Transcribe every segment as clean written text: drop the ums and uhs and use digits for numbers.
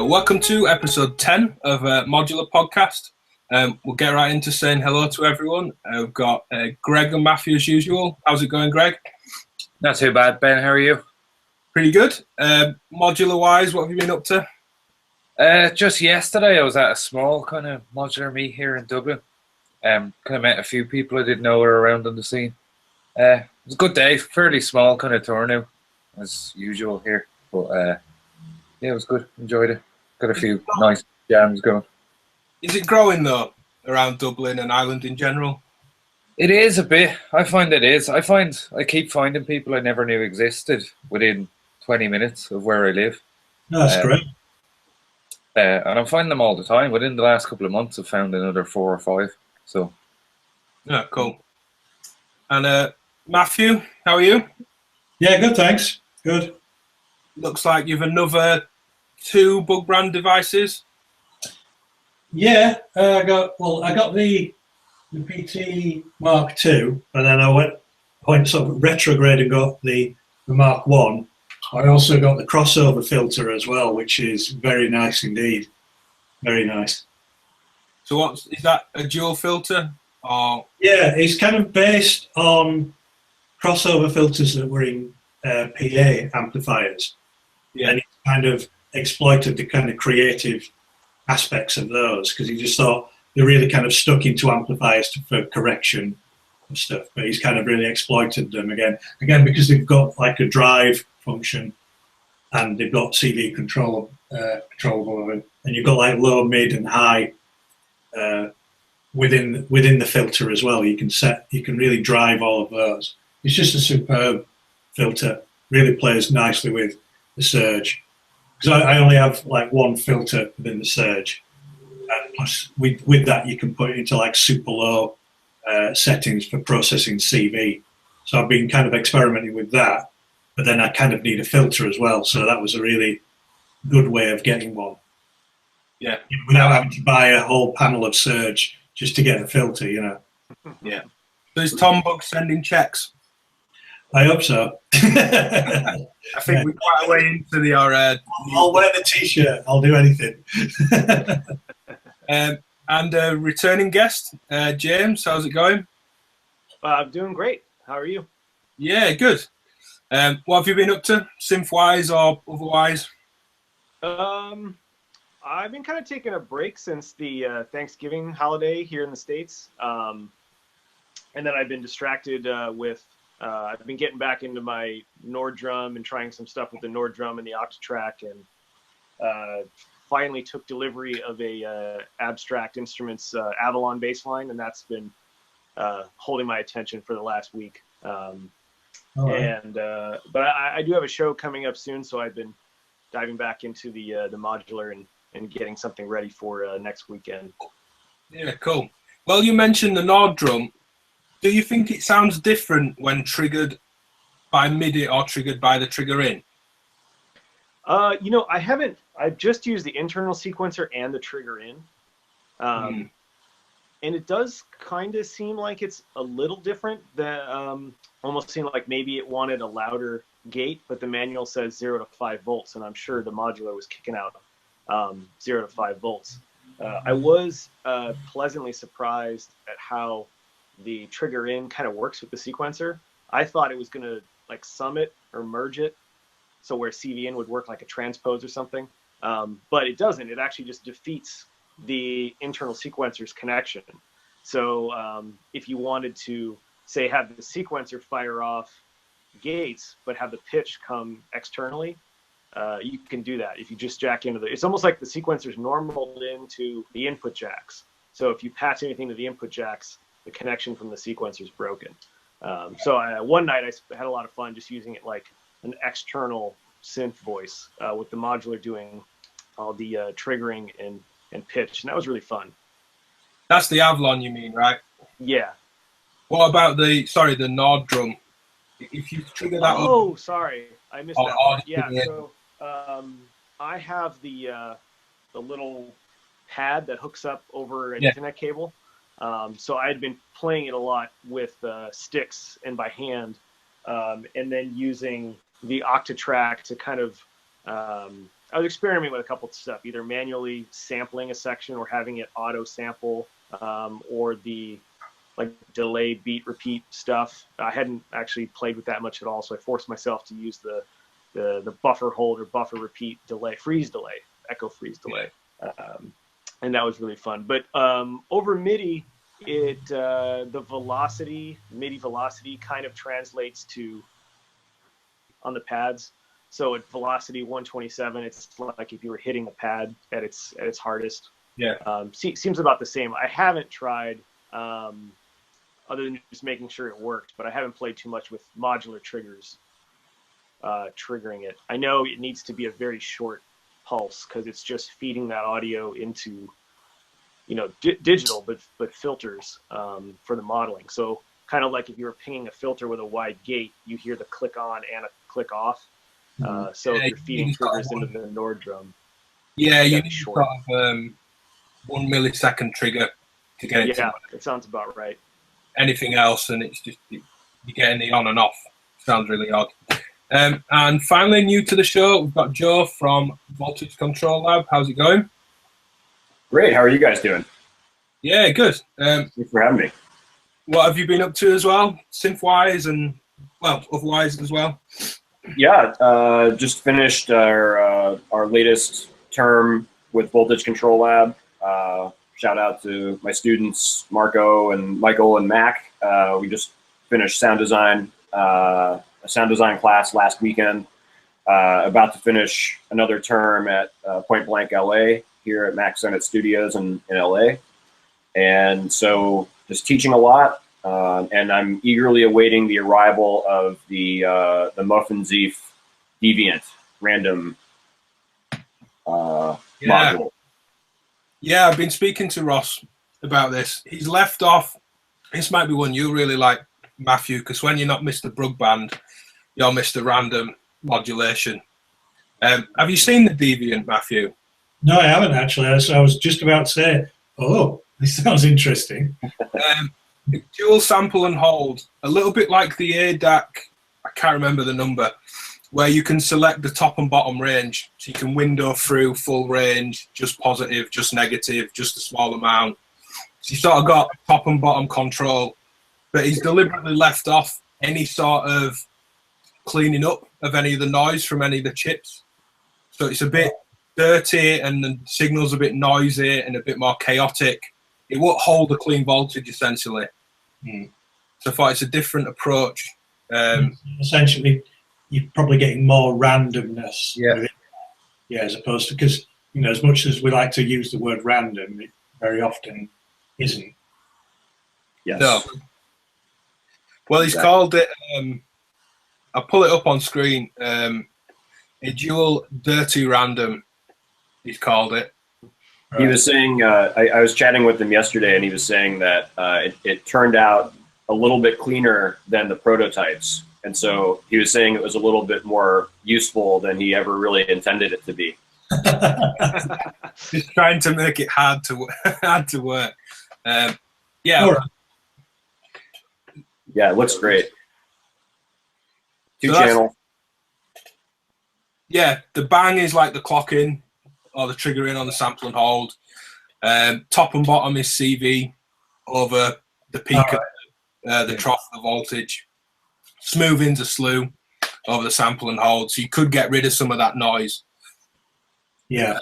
Welcome to episode 10 of Modular Podcast. We'll get right into saying hello to everyone. We've got Greg and Matthew as usual. How's it going, Greg? Not too bad, Ben. How are you? Pretty good. Modular-wise, what have you been up to? Just yesterday, I was at a small kind of modular meet here in Dublin. Kind of met a few people I didn't know were around on the scene. It was a good day, fairly small kind of turnout, as usual here. But yeah, it was good. Enjoyed it. Got a few nice jams going. Is it growing, though, around Dublin and Ireland in general? It is a bit. I find it is. I keep finding people I never knew existed within 20 minutes of where I live. No, that's great. And I'm finding them all the time. Within the last couple of months, I've found another 4 or 5. So, yeah, cool. And Matthew, how are you? Yeah, good, thanks. Good. Looks like you've another 2 bug brand devices. Yeah, I got the PT Mark II, and then I went sort of retrograde and got the Mark I. I also got the crossover filter as well, which is very nice indeed. Very nice. So is that a dual filter? Or? Yeah, it's kind of based on crossover filters that were in PA amplifiers. Yeah. And it kind of exploited the kind of creative aspects of those, because he just thought they're really kind of stuck into amplifiers for correction and stuff. But he's kind of really exploited them again because they've got like a drive function and they've got CV controlable of it, and you've got like low, mid, and high within the filter as well. You can really drive all of those. It's just a superb filter. Really plays nicely with the surge, because I only have like one filter within the surge, and plus with that you can put it into like super low settings for processing CV. So I've been kind of experimenting with that, but then I kind of need a filter as well. So that was a really good way of getting one. Yeah, without having to buy a whole panel of surge just to get a filter, you know. Yeah. So is Tom Bug sending checks? I hope so. I think we're quite a way into the I'll wear the t-shirt. I'll do anything. And returning guest, James, how's it going? I'm doing great. How are you? Yeah, good. What have you been up to, synth-wise or otherwise? I've been kind of taking a break since the Thanksgiving holiday here in the States. And then I've been distracted with I've been getting back into my Nord drum and trying some stuff with the Nord drum and the Octatrack, and finally took delivery of a Abstract Instruments Avalon bassline, and that's been holding my attention for the last week. Right. But I do have a show coming up soon, so I've been diving back into the modular and getting something ready for next weekend. Yeah, cool. Well, you mentioned the Nord drum. Do you think it sounds different when triggered by MIDI or triggered by the trigger in? I've just used the internal sequencer and the trigger in. And it does kind of seem like it's a little different. Almost seemed like maybe it wanted a louder gate, but the manual says 0 to 5 volts, and I'm sure the modular was kicking out 0 to 5 volts. I was pleasantly surprised at how the trigger in kind of works with the sequencer. I thought it was going to like sum it or merge it, so where CV in would work like a transpose or something, but it doesn't. It actually just defeats the internal sequencer's connection. So if you wanted to, say, have the sequencer fire off gates but have the pitch come externally, you can do that if you just jack into it's almost like the sequencer's normaled into the input jacks. So if you patch anything to the input jacks, the connection from the sequencer is broken. So one night I had a lot of fun just using it like an external synth voice with the modular doing all the triggering and pitch, and that was really fun. That's the Avalon you mean, right? Yeah. What about the Nord drum? If you trigger that Oh, sorry. I missed that part. Yeah, so I have the little pad that hooks up over an Ethernet cable. So I had been playing it a lot with sticks and by hand, and then using the Octatrack to kind of I was experimenting with a couple of stuff, either manually sampling a section or having it auto sample, or the like delay, beat, repeat stuff. I hadn't actually played with that much at all, so I forced myself to use the buffer hold or buffer repeat delay, freeze delay, echo freeze delay, and that was really fun. But over MIDI, the velocity, MIDI velocity, kind of translates to on the pads. So at velocity 127, it's like if you were hitting a pad at its hardest. Yeah. Seems about the same. I haven't tried, other than just making sure it worked, but I haven't played too much with modular triggers triggering it. I know it needs to be a very short pulse because it's just feeding that audio into, digital, but filters for the modeling. So kind of like if you were pinging a filter with a wide gate, you hear the click on and a click off. So if you're feeding triggers into the Nord drum. Yeah, you need sort of 1 millisecond trigger to get it. Yeah, it sounds about right. Anything else, and it's just you're getting the on and off. Sounds really odd. And finally, new to the show, we've got Joe from Voltage Control Lab. How's it going? Great. How are you guys doing? Yeah, good. Thanks for having me. What have you been up to as well, synth-wise and, otherwise as well? Yeah, just finished our latest term with Voltage Control Lab. Shout out to my students, Marco and Michael and Mac. We just finished a sound design class last weekend. About to finish another term at Point Blank LA here at Mac Sennett Studios in LA. And so just teaching a lot. And I'm eagerly awaiting the arrival of the Muffin-Zeef Deviant random module. Yeah, I've been speaking to Ross about this. He's left off. This might be one you really like, Matthew, because when you're not Mr. Brug Band, you're Mr. Random Modulation. Have you seen the Deviant, Matthew? No, I haven't actually. I was just about to say, oh, this sounds interesting. Dual sample and hold, a little bit like the ADAC, I can't remember the number, where you can select the top and bottom range. So you can window through full range, just positive, just negative, just a small amount. So you sort of got top and bottom control, but he's deliberately left off any sort of cleaning up of any of the noise from any of the chips. So it's a bit dirty and the signal's a bit noisy and a bit more chaotic. It won't hold a clean voltage, essentially. So I thought it's a different approach. Essentially, you're probably getting more randomness. Yeah. Yeah, as opposed to, because, as much as we like to use the word random, it very often isn't. Yes. No. Well, he's called it, I'll pull it up on screen, a dual dirty random, he's called it. He was saying, I was chatting with him yesterday, and he was saying that it turned out a little bit cleaner than the prototypes. And so he was saying it was a little bit more useful than he ever really intended it to be. Just trying to make it hard to work. Yeah. Right. Yeah, it looks great. Two So channel. Yeah, the bang is like the clock in or the trigger in on the sample and hold. Top and bottom is CV over the peak of the trough of the voltage. Smoothing's a slew over the sample and hold, so you could get rid of some of that noise. Yeah.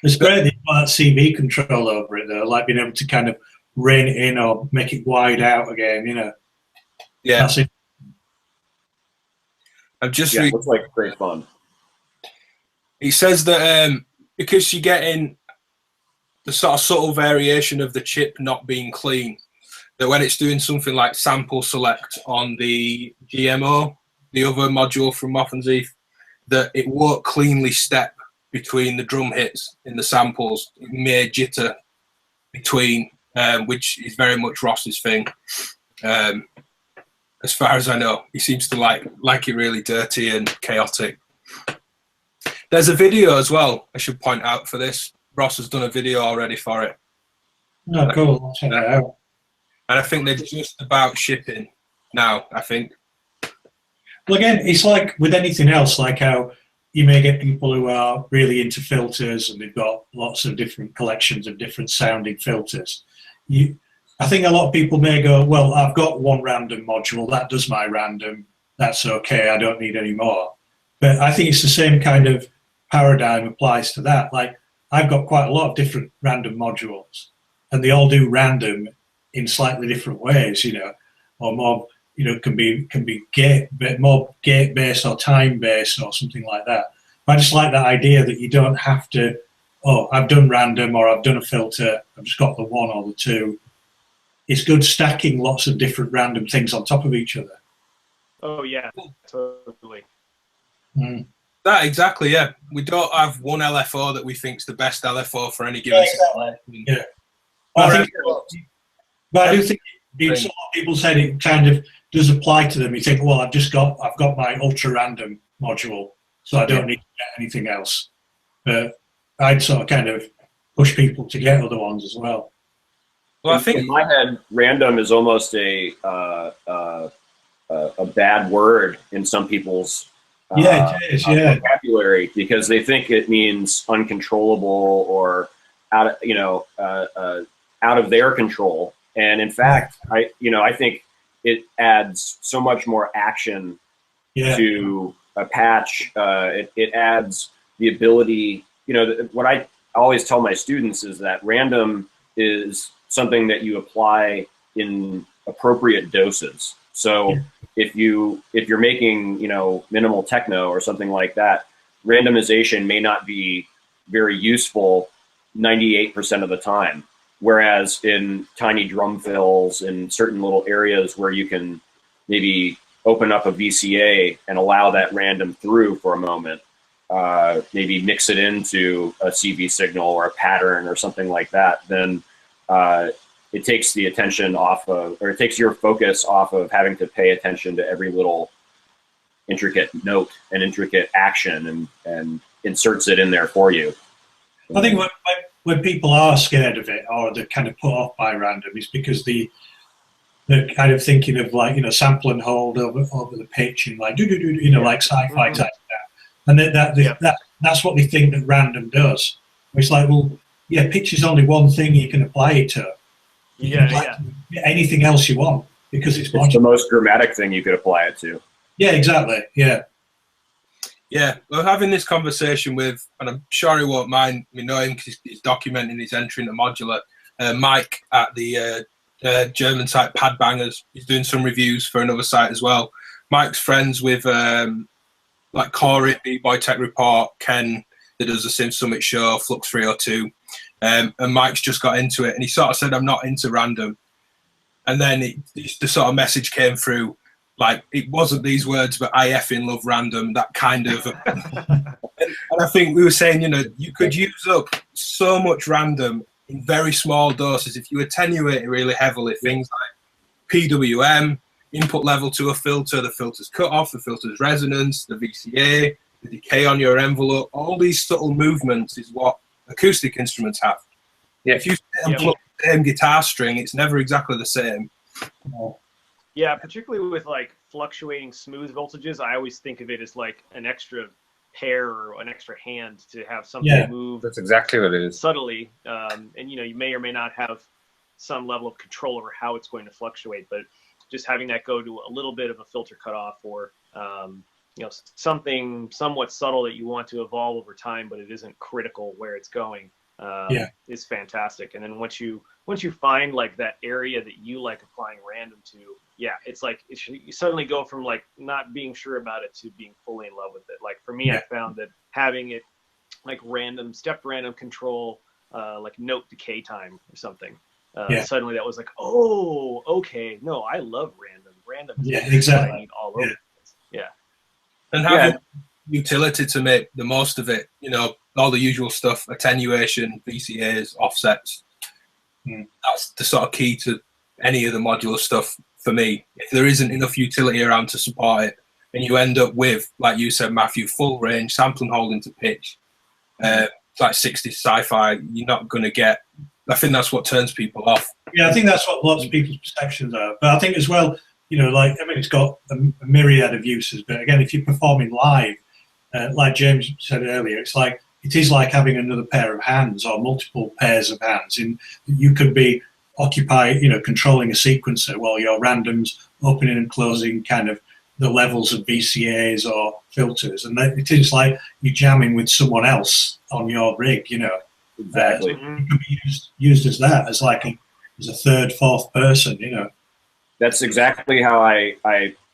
It's great that you've got that CV control over it, though, like being able to kind of rein it in or make it wide out again, Yeah. That's it. I've just Yeah, it looks like great fun. He says that because you're getting the sort of subtle variation of the chip not being clean, that when it's doing something like sample select on the GMO, the other module from Muffin-Zeef, that it won't cleanly step between the drum hits in the samples. It may jitter between, which is very much Ross's thing. As far as I know, he seems to like it really dirty and chaotic. There's a video as well, I should point out, for this. Ross has done a video already for it. No, cool. I'll check that out. And I think they're just about shipping now, I think. Well, again, it's like with anything else, like how you may get people who are really into filters and they've got lots of different collections of different sounding filters. I think a lot of people may go, well, I've got one random module, that does my random, that's okay, I don't need any more. But I think it's the same kind of paradigm applies to that. Like, I've got quite a lot of different random modules, and they all do random in slightly different ways, or more, can be more gate based or time based or something like that. But I just like that idea that you don't have to, oh, I've done random or I've done a filter, I've just got the one or the two. It's good stacking lots of different random things on top of each other. Oh yeah, totally. Mm. That exactly, yeah. We don't have one LFO that we think's the best LFO for any given situation. Yeah. But I do think some people said it kind of does apply to them. You think, well, I've got my ultra random module, so I don't need to get anything else. But I'd sort of kind of push people to get other ones as well. Well, I think in my head, random is almost a bad word in some people's vocabulary, because they think it means uncontrollable or out of their control. And in fact, I think it adds so much more action to a patch. It adds the ability. What I always tell my students is that random is something that you apply in appropriate doses. So if you're making, minimal techno or something like that, randomization may not be very useful 98% of the time. Whereas in tiny drum fills, in certain little areas where you can maybe open up a VCA and allow that random through for a moment, maybe mix it into a CV signal or a pattern or something like that, then it takes the attention off of, or it takes your focus off of having to pay attention to every little intricate note and intricate action, and inserts it in there for you. I think when people are scared of it or they're kind of put off by random, it's because they're kind of thinking of sample and hold over the pitch and like like sci-fi type stuff, and that's what they think that random does. It's like, well, yeah, pitch is only one thing you can apply it to. Anything else you want, because it's the most dramatic thing you could apply it to. Yeah, exactly. Yeah. Yeah, we're having this conversation with, and I'm sure he won't mind me knowing because he's documenting his entry into Modular, Mike at the German site Pad Bangers. He's doing some reviews for another site as well. Mike's friends with like Corey, B-Boy Tech Report, Ken, that does the Sim Summit show, Flux 302. And Mike's just got into it, and he sort of said, I'm not into random. And then the sort of message came through, like, it wasn't these words, but I effing love random, that kind of. and I think we were saying, you could use up so much random in very small doses if you attenuate it really heavily. Things like PWM, input level to a filter, the filter's cut off, the filter's resonance, the VCA, the decay on your envelope. All these subtle movements is what acoustic instruments have. Yeah. If you plug the same guitar string, it's never exactly the same. Yeah, particularly with like fluctuating smooth voltages, I always think of it as like an extra pair or an extra hand to have something move. That's exactly what it is. Subtly, and you may or may not have some level of control over how it's going to fluctuate, but just having that go to a little bit of a filter cutoff or something somewhat subtle that you want to evolve over time, but it isn't critical where it's going, is fantastic. And then once you find like that area that you like applying random to, it's like you suddenly go from like not being sure about it to being fully in love with it. Like for me, I found that having it like stepped random control, like note decay time or something. Suddenly that was like, oh, okay, no, I love random. Random is exactly. what I need all over the place. Yeah. And having utility to make the most of it, all the usual stuff, attenuation, VCAs, offsets. That's the sort of key to any of the modular stuff for me. If there isn't enough utility around to support it, and you end up with, like you said, Matthew, full range, sample and hold into pitch, like 60s sci-fi, you're not going to get. I think that's what turns people off. Yeah, I think that's what lots of people's perceptions are. But I think as well, it's got a myriad of uses. But again, if you're performing live, like James said earlier, it is like having another pair of hands or multiple pairs of hands. In you could be controlling a sequencer while your randoms opening and closing kind of the levels of VCAs or filters, and it is like you're jamming with someone else on your rig. Exactly. It can be used as that, as a third, fourth person. That's exactly how I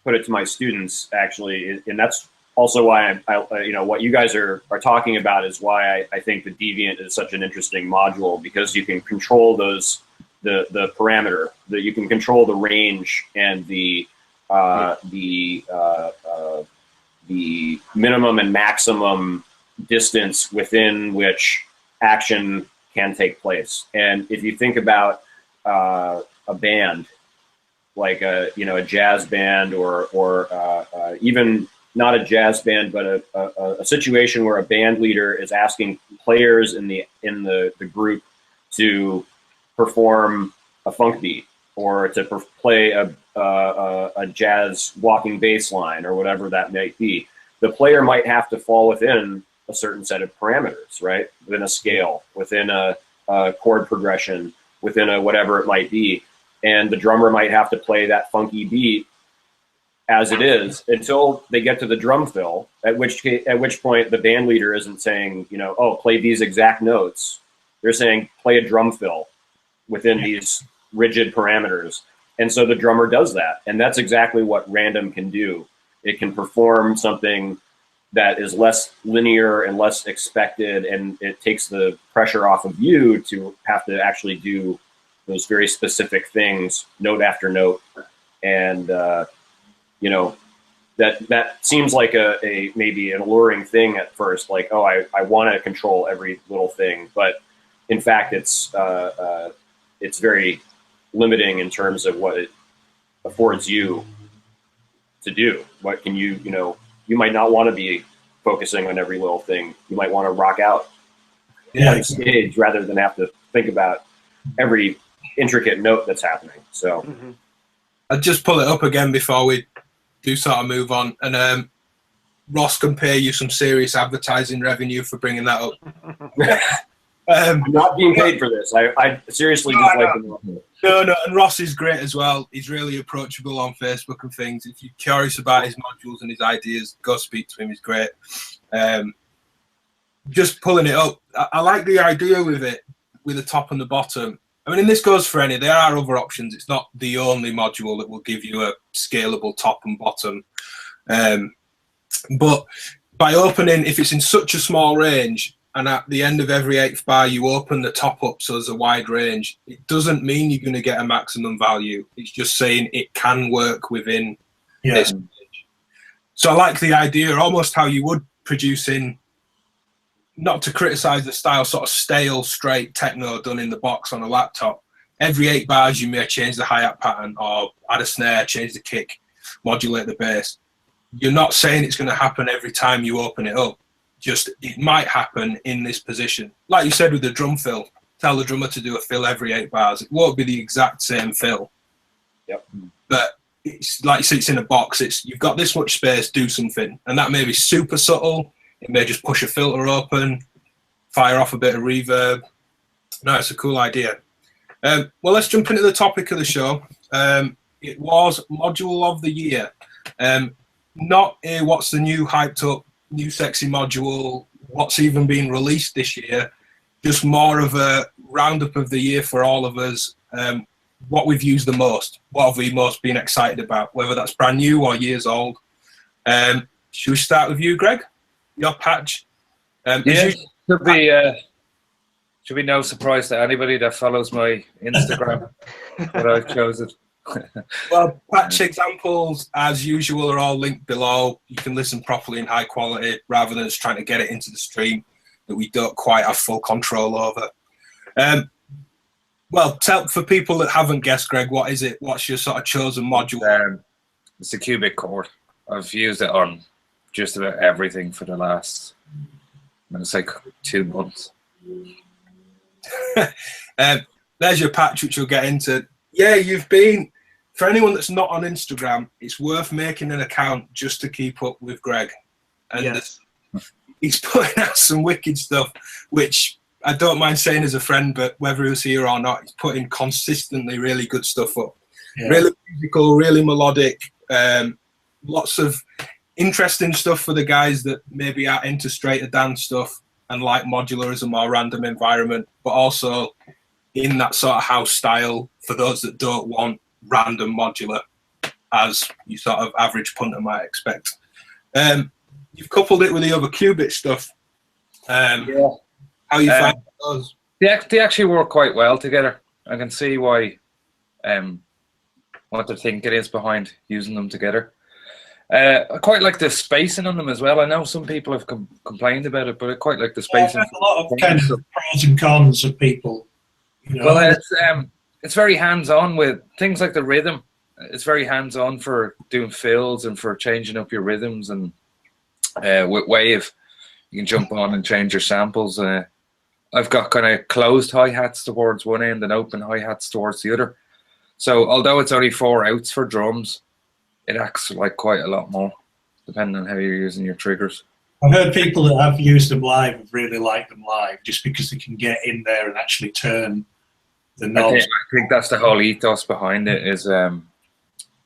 put it to my students, actually, and that's also why I what you guys are talking about is why I think the Deviant is such an interesting module, because you can control the parameter, that you can control the range and the minimum and maximum distance within which action can take place. And if you think about a band, like a jazz band, or even not a jazz band, but a situation where a band leader is asking players in the group to perform a funk beat, or to play a jazz walking bass line, or whatever that might be. The player might have to fall within a certain set of parameters, right? Within a scale, within a chord progression, within a whatever it might be. And the drummer might have to play that funky beat as it is until they get to the drum fill, at which point the band leader isn't saying, oh, play these exact notes. They're saying play a drum fill within these rigid parameters. And so the drummer does that. And that's exactly what random can do. It can perform something that is less linear and less expected, and it takes the pressure off of you to have to actually do those very specific things, note after note. And, that seems like a maybe an alluring thing at first, like, oh, I want to control every little thing. But in fact, it's very limiting in terms of what it affords you to do. What can you might not want to be focusing on every little thing. You might want to rock out on stage rather than have to think about every intricate note that's happening. So I'll just pull it up again before we do sort of move on. And Ross can pay you some serious advertising revenue for bringing that up. I'm not being paid for this. I seriously just like them. No, and Ross is great as well. He's really approachable on Facebook and things. If you're curious about his modules and his ideas, go speak to him. He's great. Just pulling it up, I like the idea with it, with the top and the bottom. I mean, and this goes for any. There are other options. It's not the only module that will give you a scalable top and bottom. But by opening, if it's in such a small range, and at the end of every 8th bar, you open the top up so there's a wide range, it doesn't mean you're going to get a maximum value. It's just saying it can work within this range. So I like the idea, almost how you would produce in, not to criticize the style, sort of stale, straight techno done in the box on a laptop. Every 8 bars, you may change the hi-hat pattern or add a snare, change the kick, modulate the bass. You're not saying it's going to happen every time you open it up. Just it might happen in this position. Like you said with the drum fill, tell the drummer to do a fill every 8 bars. It won't be the exact same fill. Yep. But it's like you say, it's in a box. It's you've got this much space, do something. And that may be super subtle. It may just push a filter open, fire off a bit of reverb. No, it's a cool idea. Well, let's jump into the topic of the show. It was Module of the Year. Not a what's the new hyped up, new sexy module, what's even been released this year, just more of a roundup of the year for all of us, what we've used the most, what have we most been excited about, whether that's brand new or years old. Should we start with you, Greg? Your patch? Should be no surprise to anybody that follows my Instagram that I've chosen. Well, patch examples, as usual, are all linked below. You can listen properly in high quality rather than just trying to get it into the stream that we don't quite have full control over. Well, tell for people that haven't guessed, Greg, what is it? What's your sort of chosen module? It's the cubic core. I've used it on just about everything for the last, it's like 2 months. There's your patch, which we'll get into. Yeah, you've been, for anyone that's not on Instagram, it's worth making an account just to keep up with Greg. And yes. he's putting out some wicked stuff, which I don't mind saying as a friend, but whether he was here or not, he's putting consistently really good stuff up. Yeah. Really musical, really melodic, lots of interesting stuff for the guys that maybe are into straighter dance stuff and like modular as a more random environment, but also in that sort of house style for those that don't want random modular as you sort of average punter might expect. You've coupled it with the other qubit stuff. How you find those? They actually work quite well together. I can see why what they're thinking is behind using them together. I quite like the spacing on them as well. I know some people have complained about it, but I quite like the spacing. A lot of kind of pros and cons of people. You know? Well, it's very hands-on with things like the rhythm. It's very hands-on for doing fills and for changing up your rhythms. And with Wave, you can jump on and change your samples. I've got kind of closed hi-hats towards one end and open hi-hats towards the other. So although it's only 4 outs for drums, it acts like quite a lot more, depending on how you're using your triggers. I've heard people that have used them live have really liked them live, just because they can get in there and actually turn the knobs. I think that's the whole ethos behind it. Is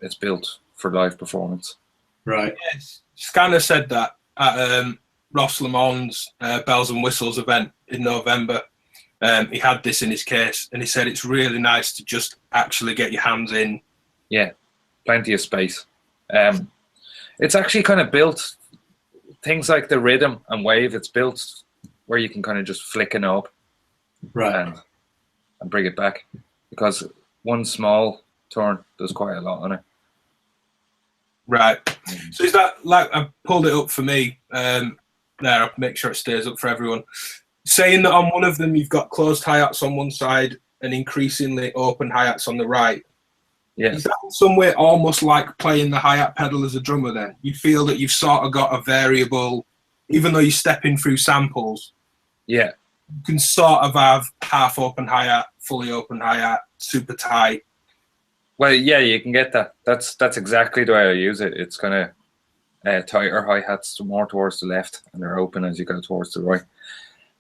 it's built for live performance. Right. Yes. Scanner said that at Ross Lamont's Bells and Whistles event in November. He had this in his case, and he said it's really nice to just actually get your hands in. Yeah, plenty of space. It's actually kind of built, things like the rhythm and wave, it's built where you can kind of just flick a knob, right, and bring it back, because one small turn does quite a lot on it. Right. So is that, like, I've pulled it up for me there, I'll make sure it stays up for everyone. Saying that on one of them you've got closed hi-hats on one side and increasingly open hi-hats on the right. Yeah. Is that in some way almost like playing the hi-hat pedal as a drummer then? You feel that you've sort of got a variable, even though you're stepping through samples. Yeah. You can sort of have half open hi-hat, fully open hi-hat, super tight. Well, yeah, you can get that. That's exactly the way I use it. It's kind of tighter hi-hats more towards the left, and they're open as you go towards the right.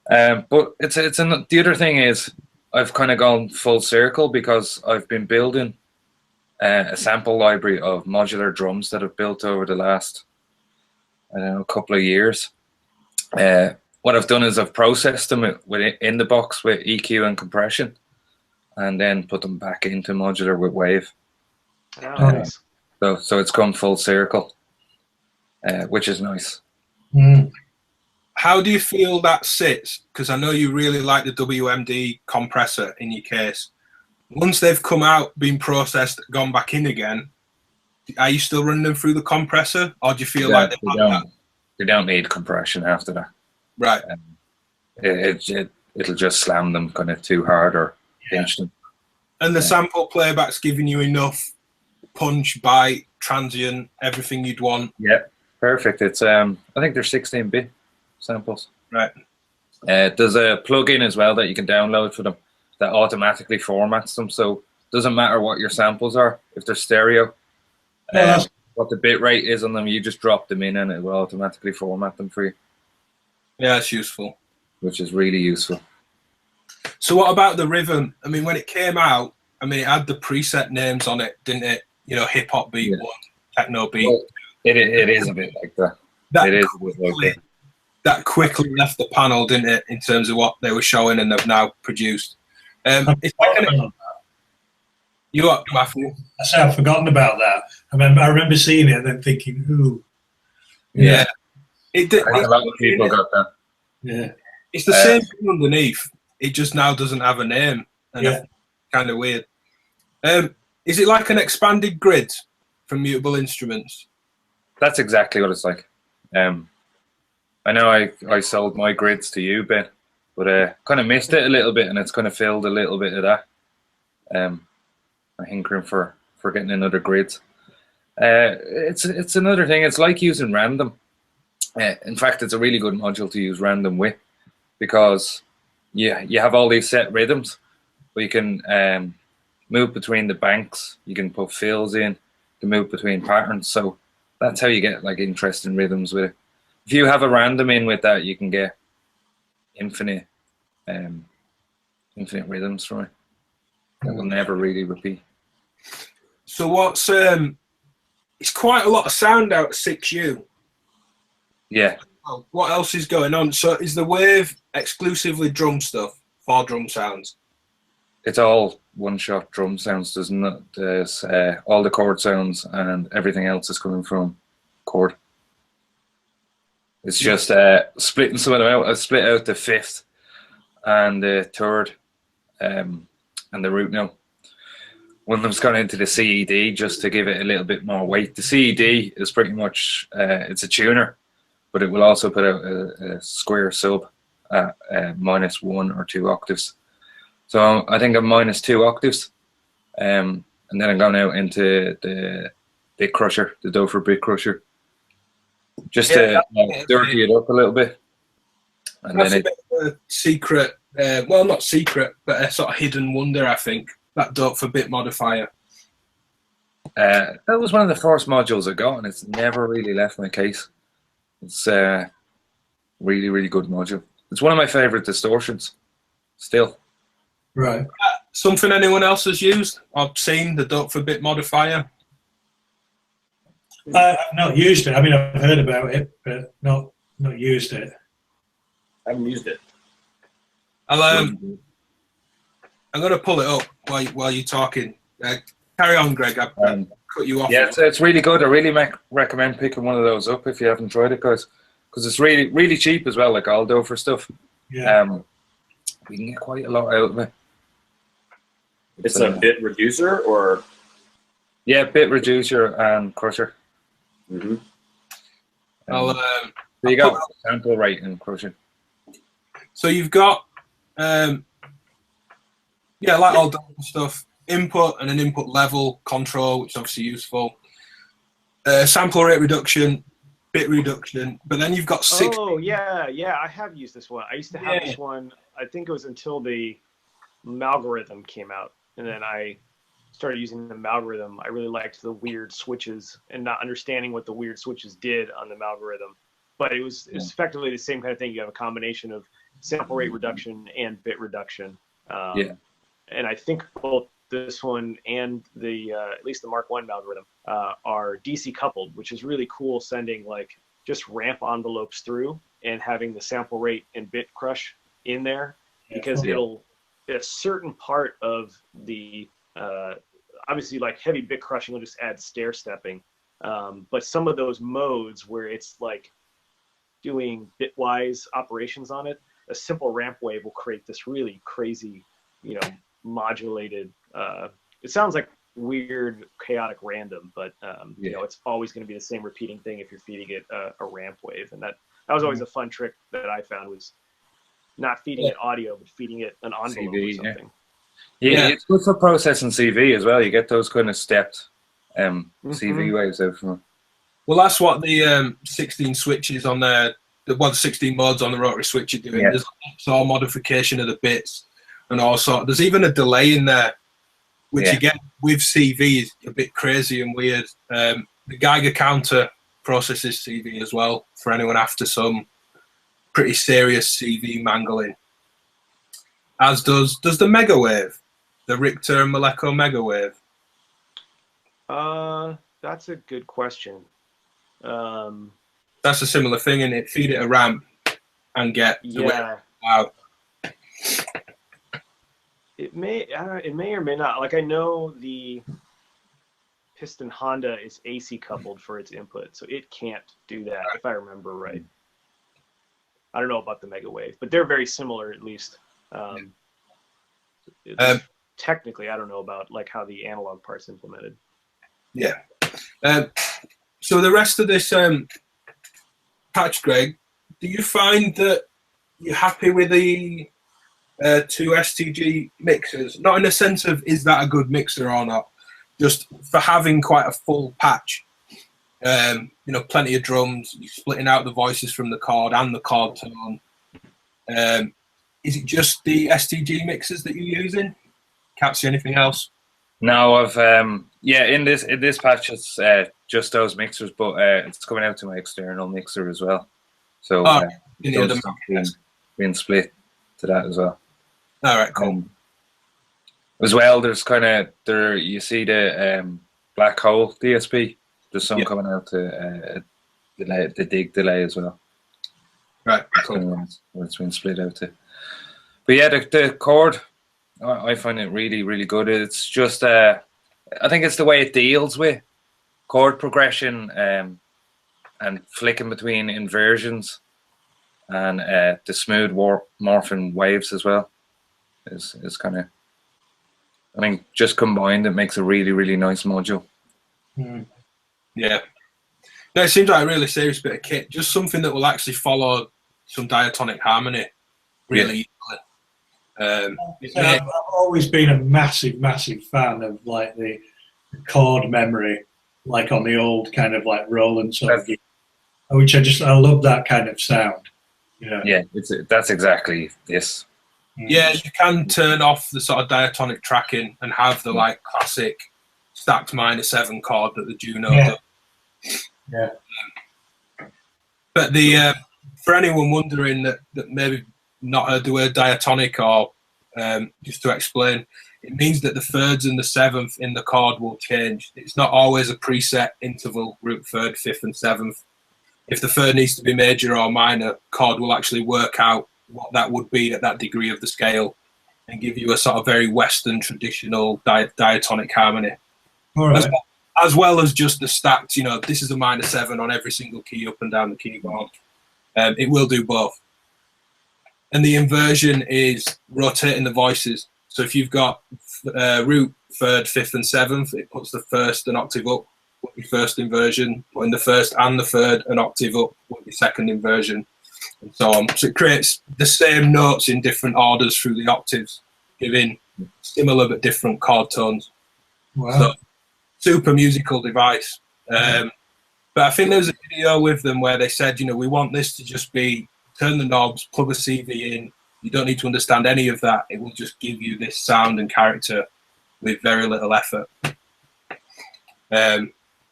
But the other thing is I've kind of gone full circle, because I've been building a sample library of modular drums that I've built over the last, I don't know, couple of years. What I've done is I've processed them in the box with EQ and compression, and then put them back into modular with Wave. Oh, nice. So it's gone full circle, which is nice. Mm. How do you feel that sits? Because I know you really like the WMD compressor in your case. Once they've come out, been processed, gone back in again, are you still running them through the compressor, or do you feel like they don't need compression after that? Right. It'll just slam them kind of too hard or pinch them. And the sample playback's giving you enough punch, bite, transient, everything you'd want. Yeah, perfect. It's I think they're 16-bit samples. Right. There's a plugin as well that you can download for them that automatically formats them, so it doesn't matter what your samples are. If they're stereo, what the bit rate is on them, you just drop them in and it will automatically format them for you. Yeah, it's useful. Which is really useful. So what about the rhythm? I mean, when it came out, I mean, it had the preset names on it, didn't it? You know, hip hop beat 1, techno beat. Well, it is a bit like that. It is a bit like that. That quickly left the panel, didn't it, in terms of what they were showing and they've now produced. It's like you what, Matthew? I say I've forgotten about that. I remember seeing it and then thinking, ooh. Yeah. A lot of people got that. Yeah. It's the same thing underneath. It just now doesn't have a name. And kind of weird. Is it like an expanded grid from Mutable Instruments? That's exactly what it's like. I know I sold my grids to you, Ben, but kind of missed it a little bit, and it's kind of filled a little bit of that. I'm hankering for getting another grid. It's another thing. It's like using random. In fact, it's a really good module to use random with, because you have all these set rhythms, but you can move between the banks. You can put fills in. You can move between patterns. So that's how you get like interesting rhythms with it. If you have a random in with that, you can get infinite rhythms from it. That will never really repeat. So what's it's quite a lot of sound out of 6U. Yeah. Well, what else is going on? So is the Wave exclusively drum stuff for drum sounds? It's all one-shot drum sounds. There's all the chord sounds and everything else is coming from chord. It's just splitting some of them out. I split out the fifth and the third and the root note. One of them's gone into the CED just to give it a little bit more weight. The CED is pretty much, it's a tuner, but it will also put out a square sub at -1 or 2 octaves. So I think I'm -2 octaves. And then I'm going out into the Bit Crusher, the Dover Bit Crusher, just to dirty it up a little bit. And That's then a bit of a secret, well, not secret, but a sort of hidden wonder, I think, that Dover Bit modifier. that was one of the first modules I got, and it's never really left my case. It's really, really good module. It's one of my favorite distortions, still. Right. Something anyone else has used or seen, the Dover Bit modifier? I've not used it. I mean, I've heard about it, but not used it. I haven't used it. I'm going to pull it up while you're talking. Carry on, Greg. I cut you off. Yeah, it's really good. I really recommend picking one of those up if you haven't tried it, guys, because it's really, really cheap as well, like all Dover stuff. Yeah. We can get quite a lot out of it. It's a bit reducer, or yeah, bit reducer and crusher. Mm-hmm. So you got sample rate and crusher. So you've got, like all Dover stuff, input and an input level control, which is obviously useful. Sample rate reduction, bit reduction, but then you've got 6. Oh yeah, I have used this one. I used to have this one. I think it was until the algorithm came out, and then I started using the algorithm. I really liked the weird switches and not understanding what the weird switches did on the algorithm. But it was effectively the same kind of thing. You have a combination of sample rate reduction and bit reduction. And I think both this one and the at least the Mark I algorithm are DC coupled, which is really cool, sending like just ramp envelopes through and having the sample rate and bit crush in there, because it'll a certain part of the obviously like heavy bit crushing will just add stair stepping, but some of those modes where it's like doing bitwise operations on it, a simple ramp wave will create this really crazy, modulated, it sounds like weird, chaotic random, but it's always going to be the same repeating thing if you're feeding it a ramp wave. And that was always a fun trick that I found, was not feeding it audio, but feeding it an envelope CV, or something. Yeah, it's good for processing CV as well. You get those kind of stepped CV waves out from it. Well, that's what the 16 switches on there, the 16 modes on the rotary switch are doing. Yeah. There's also modification of the bits and all sort. There's even a delay in there, which again with CV is a bit crazy and weird. The Geiger counter processes CV as well for anyone after some pretty serious CV mangling. As does the Megawave, the Richter and Moleko Megawave. That's a good question. That's a similar thing, in it. Feed it a ramp and get the wave out. It may or may not. Like, I know the Piston Honda is AC coupled for its input, so it can't do that, if I remember right. I don't know about the Megawave, but they're very similar, at least. Technically, I don't know about like how the analog part's implemented. Yeah. So the rest of this patch, Greg, do you find that you're happy with the 2 STG mixers? Not in the sense of is that a good mixer or not, just for having quite a full patch. Plenty of drums, you're splitting out the voices from the chord and the chord tone. Is it just the STG mixers that you're using? Can't see anything else. No, I've in this patch it's just those mixers, but it's coming out to my external mixer as well. So the stuff being split to that as well. All right, cool. As well, there's you see the black hole DSP. There's some coming out to the dig delay as well. Right, cool. Where it's been split out to. But yeah, the chord, I find it really, really good. It's just, I think it's the way it deals with chord progression and flicking between inversions and the smooth morphing waves as well. Is kind of, I think, just combined, it makes a really, really nice module. Yeah. No, it seems like a really serious bit of kit. Just something that will actually follow some diatonic harmony really easily. I've always been a massive fan of like the chord memory, like on the old kind of like Roland sort of, which I love that kind of sound. Yeah, that's exactly this. Yeah, you can turn off the sort of diatonic tracking and have the like classic stacked -7 chord that the Juno does. Yeah. But the for anyone wondering that maybe not heard the word diatonic, or just to explain, it means that the thirds and the seventh in the chord will change. It's not always a preset interval, root third, fifth, and seventh. If the third needs to be major or minor, chord will actually work out what that would be at that degree of the scale and give you a sort of very Western traditional diatonic harmony. All right. As well as just the stacked, this is a -7 on every single key up and down the keyboard. It will do both. And the inversion is rotating the voices. So if you've got root, third, fifth, and seventh, it puts the first an octave up, put your first inversion, putting the first and the third an octave up, put your second inversion, and so on. So it creates the same notes in different orders through the octaves, giving similar but different chord tones. Wow. So, super musical device. But I think there's a video with them where they said, we want this to just be turn the knobs, plug a CV in. You don't need to understand any of that. It will just give you this sound and character with very little effort.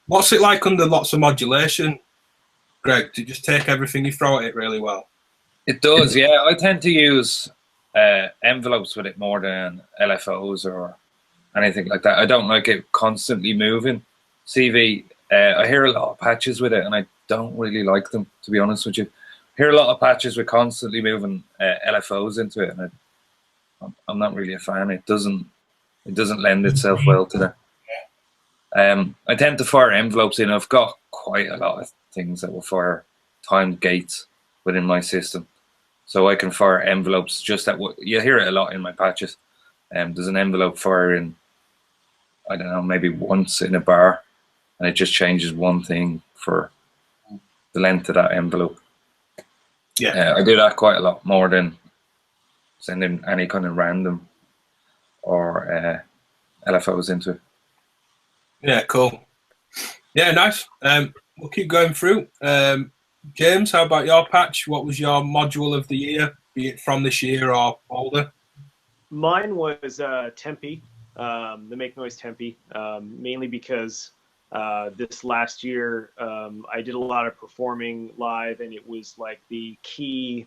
What's it like under lots of modulation, Greg? Do you just take everything you throw at it really well? It does, yeah. I tend to use envelopes with it more than LFOs or anything like that. I don't like it constantly moving. CV, I hear a lot of patches with it, and I don't really like them, to be honest with you. I hear a lot of patches with constantly moving LFOs into it, and I'm not really a fan. It doesn't lend itself well to that. I tend to fire envelopes in. I've got quite a lot of things that will fire timed gates within my system, so I can fire envelopes. Just that you hear it a lot in my patches. There's an envelope firing, I don't know, maybe once in a bar, and it just changes one thing for the length of that envelope. Yeah, I do that quite a lot more than sending any kind of random or LFOs into it. Yeah, cool. Yeah, nice. We'll keep going through. James, how about your patch? What was your module of the year, be it from this year or older? Mine was Tempe, the Make Noise Tempe, mainly because this last year I did a lot of performing live, and it was like the key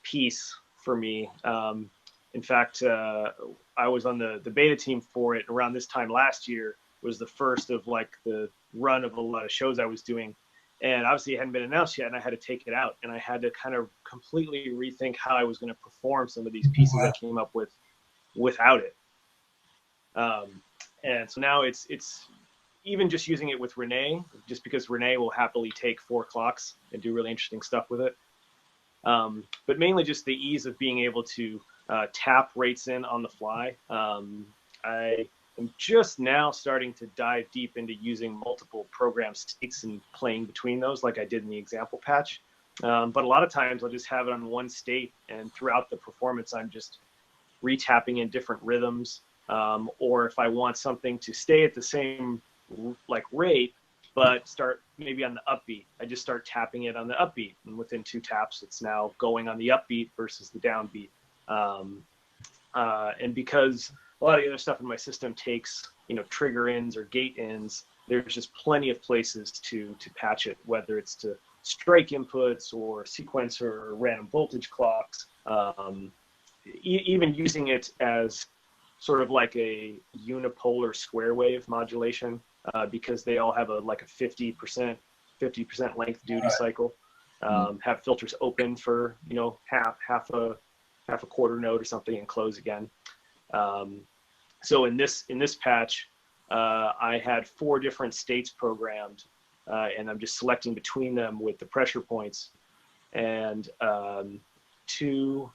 piece for me. In fact, I was on the beta team for it around this time last year. Was the first of like the run of a lot of shows I was doing, and obviously it hadn't been announced yet, and I had to take it out, and I had to kind of completely rethink how I was going to perform some of these pieces I came up with without it. And so now it's even just using it with Renee, just because Renee will happily take 4 clocks and do really interesting stuff with it. But mainly just the ease of being able to tap rates in on the fly. I'm just now starting to dive deep into using multiple program states and playing between those like I did in the example patch. But a lot of times I'll just have it on one state, and throughout the performance I'm just retapping in different rhythms. Or if I want something to stay at the same like rate, but start maybe on the upbeat, I just start tapping it on the upbeat. And within 2 taps, it's now going on the upbeat versus the downbeat. And because a lot of the other stuff in my system takes, trigger ins or gate ins, there's just plenty of places to patch it, whether it's to strike inputs or sequencer or random voltage clocks, even using it as sort of like a unipolar square wave modulation, because they all have like a 50% length duty cycle. Have filters open for half a quarter note or something and close again. So in this patch, I had 4 different states programmed, and I'm just selecting between them with the pressure points. And two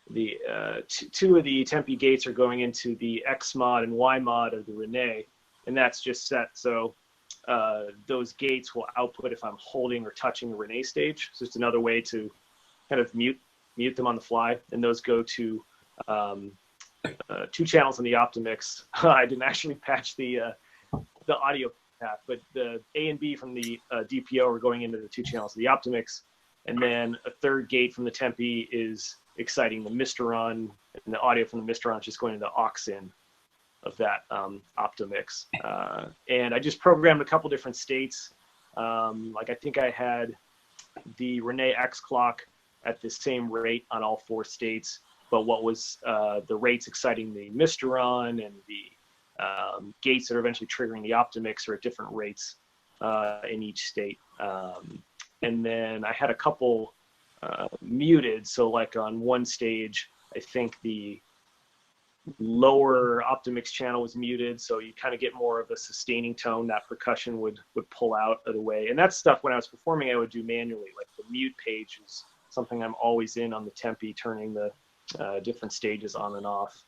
of the Tempe gates are going into the X mod and Y mod of the Rene, and that's just set so those gates will output if I'm holding or touching the Rene stage. So it's another way to kind of mute them on the fly, and those go to 2 channels in the Optimix. I didn't actually patch the audio path, but the A and B from the DPO are going into the 2 channels of the Optimix, and then a 3rd gate from the Tempe is exciting the Mysteron, and the audio from the Mysteron is just going to the aux in of that Optimix. And I just programmed a couple different states. Like I think I had the Rene X clock at the same rate on all 4 states, but what was the rates exciting the Mysteron and the gates that are eventually triggering the Optimix are at different rates in each state. And then I had a couple muted. So like on one stage, I think the lower Optimix channel was muted, so you kind of get more of a sustaining tone that percussion would pull out of the way. And that's stuff when I was performing I would do manually. Like the mute page is something I'm always in on the Tempe, turning the different stages on and off.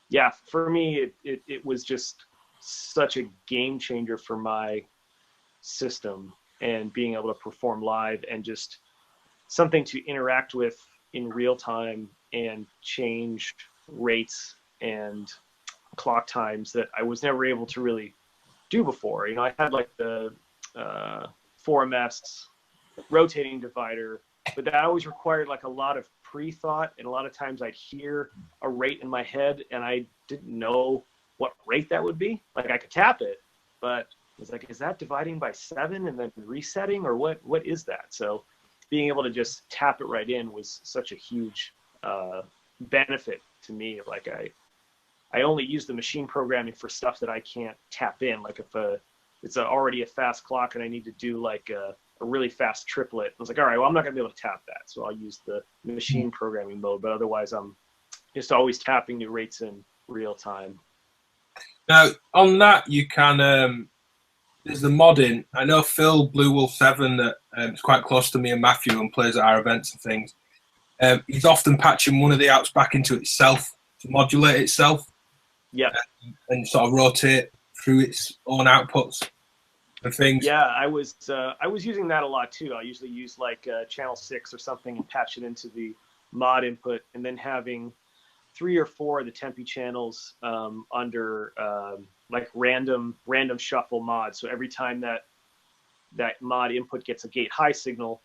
Yeah, for me, it was just such a game changer for my system and being able to perform live, and just something to interact with in real time and change rates and clock times that I was never able to really do before. I had like the 4MS rotating divider, but that always required like a lot of pre-thought, and a lot of times I'd hear a rate in my head and I didn't know what rate that would be. Like I could tap it, but I was like, is that dividing by 7 and then resetting, or what is that? So being able to just tap it right in was such a huge benefit to me. Like I only use the machine programming for stuff that I can't tap in. Like if it's already a fast clock and I need to do like a really fast triplet, I was like, all right, well, I'm not gonna be able to tap that, so I'll use the machine programming mode. But otherwise, I'm just always tapping new rates in real time. Now on that, you can there's the modding. I know Phil Blue Wolf 7 that is quite close to me and Matthew and plays at our events and things. He's often patching one of the outs back into itself to modulate itself. Yeah. And sort of rotate through its own outputs and things. Yeah, I was using that a lot too. I usually use like channel 6 or something and patch it into the mod input, and then having 3 or 4 of the Tempe channels under like random shuffle mod. So every time that mod input gets a gate high signal,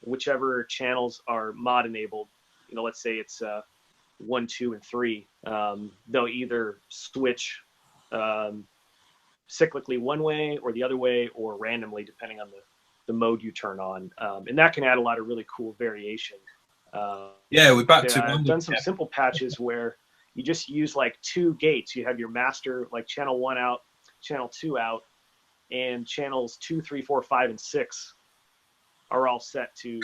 whichever channels are mod enabled, let's say it's 1, 2, and 3, they'll either switch cyclically one way or the other way, or randomly depending on the mode you turn on. And that can add a lot of really cool variation. Yeah, we're back to I've done some simple patches where you just use like 2 gates. You have your master, like channel 1 out, channel 2 out, and channels 2, 3, 4, 5, and 6 are all set to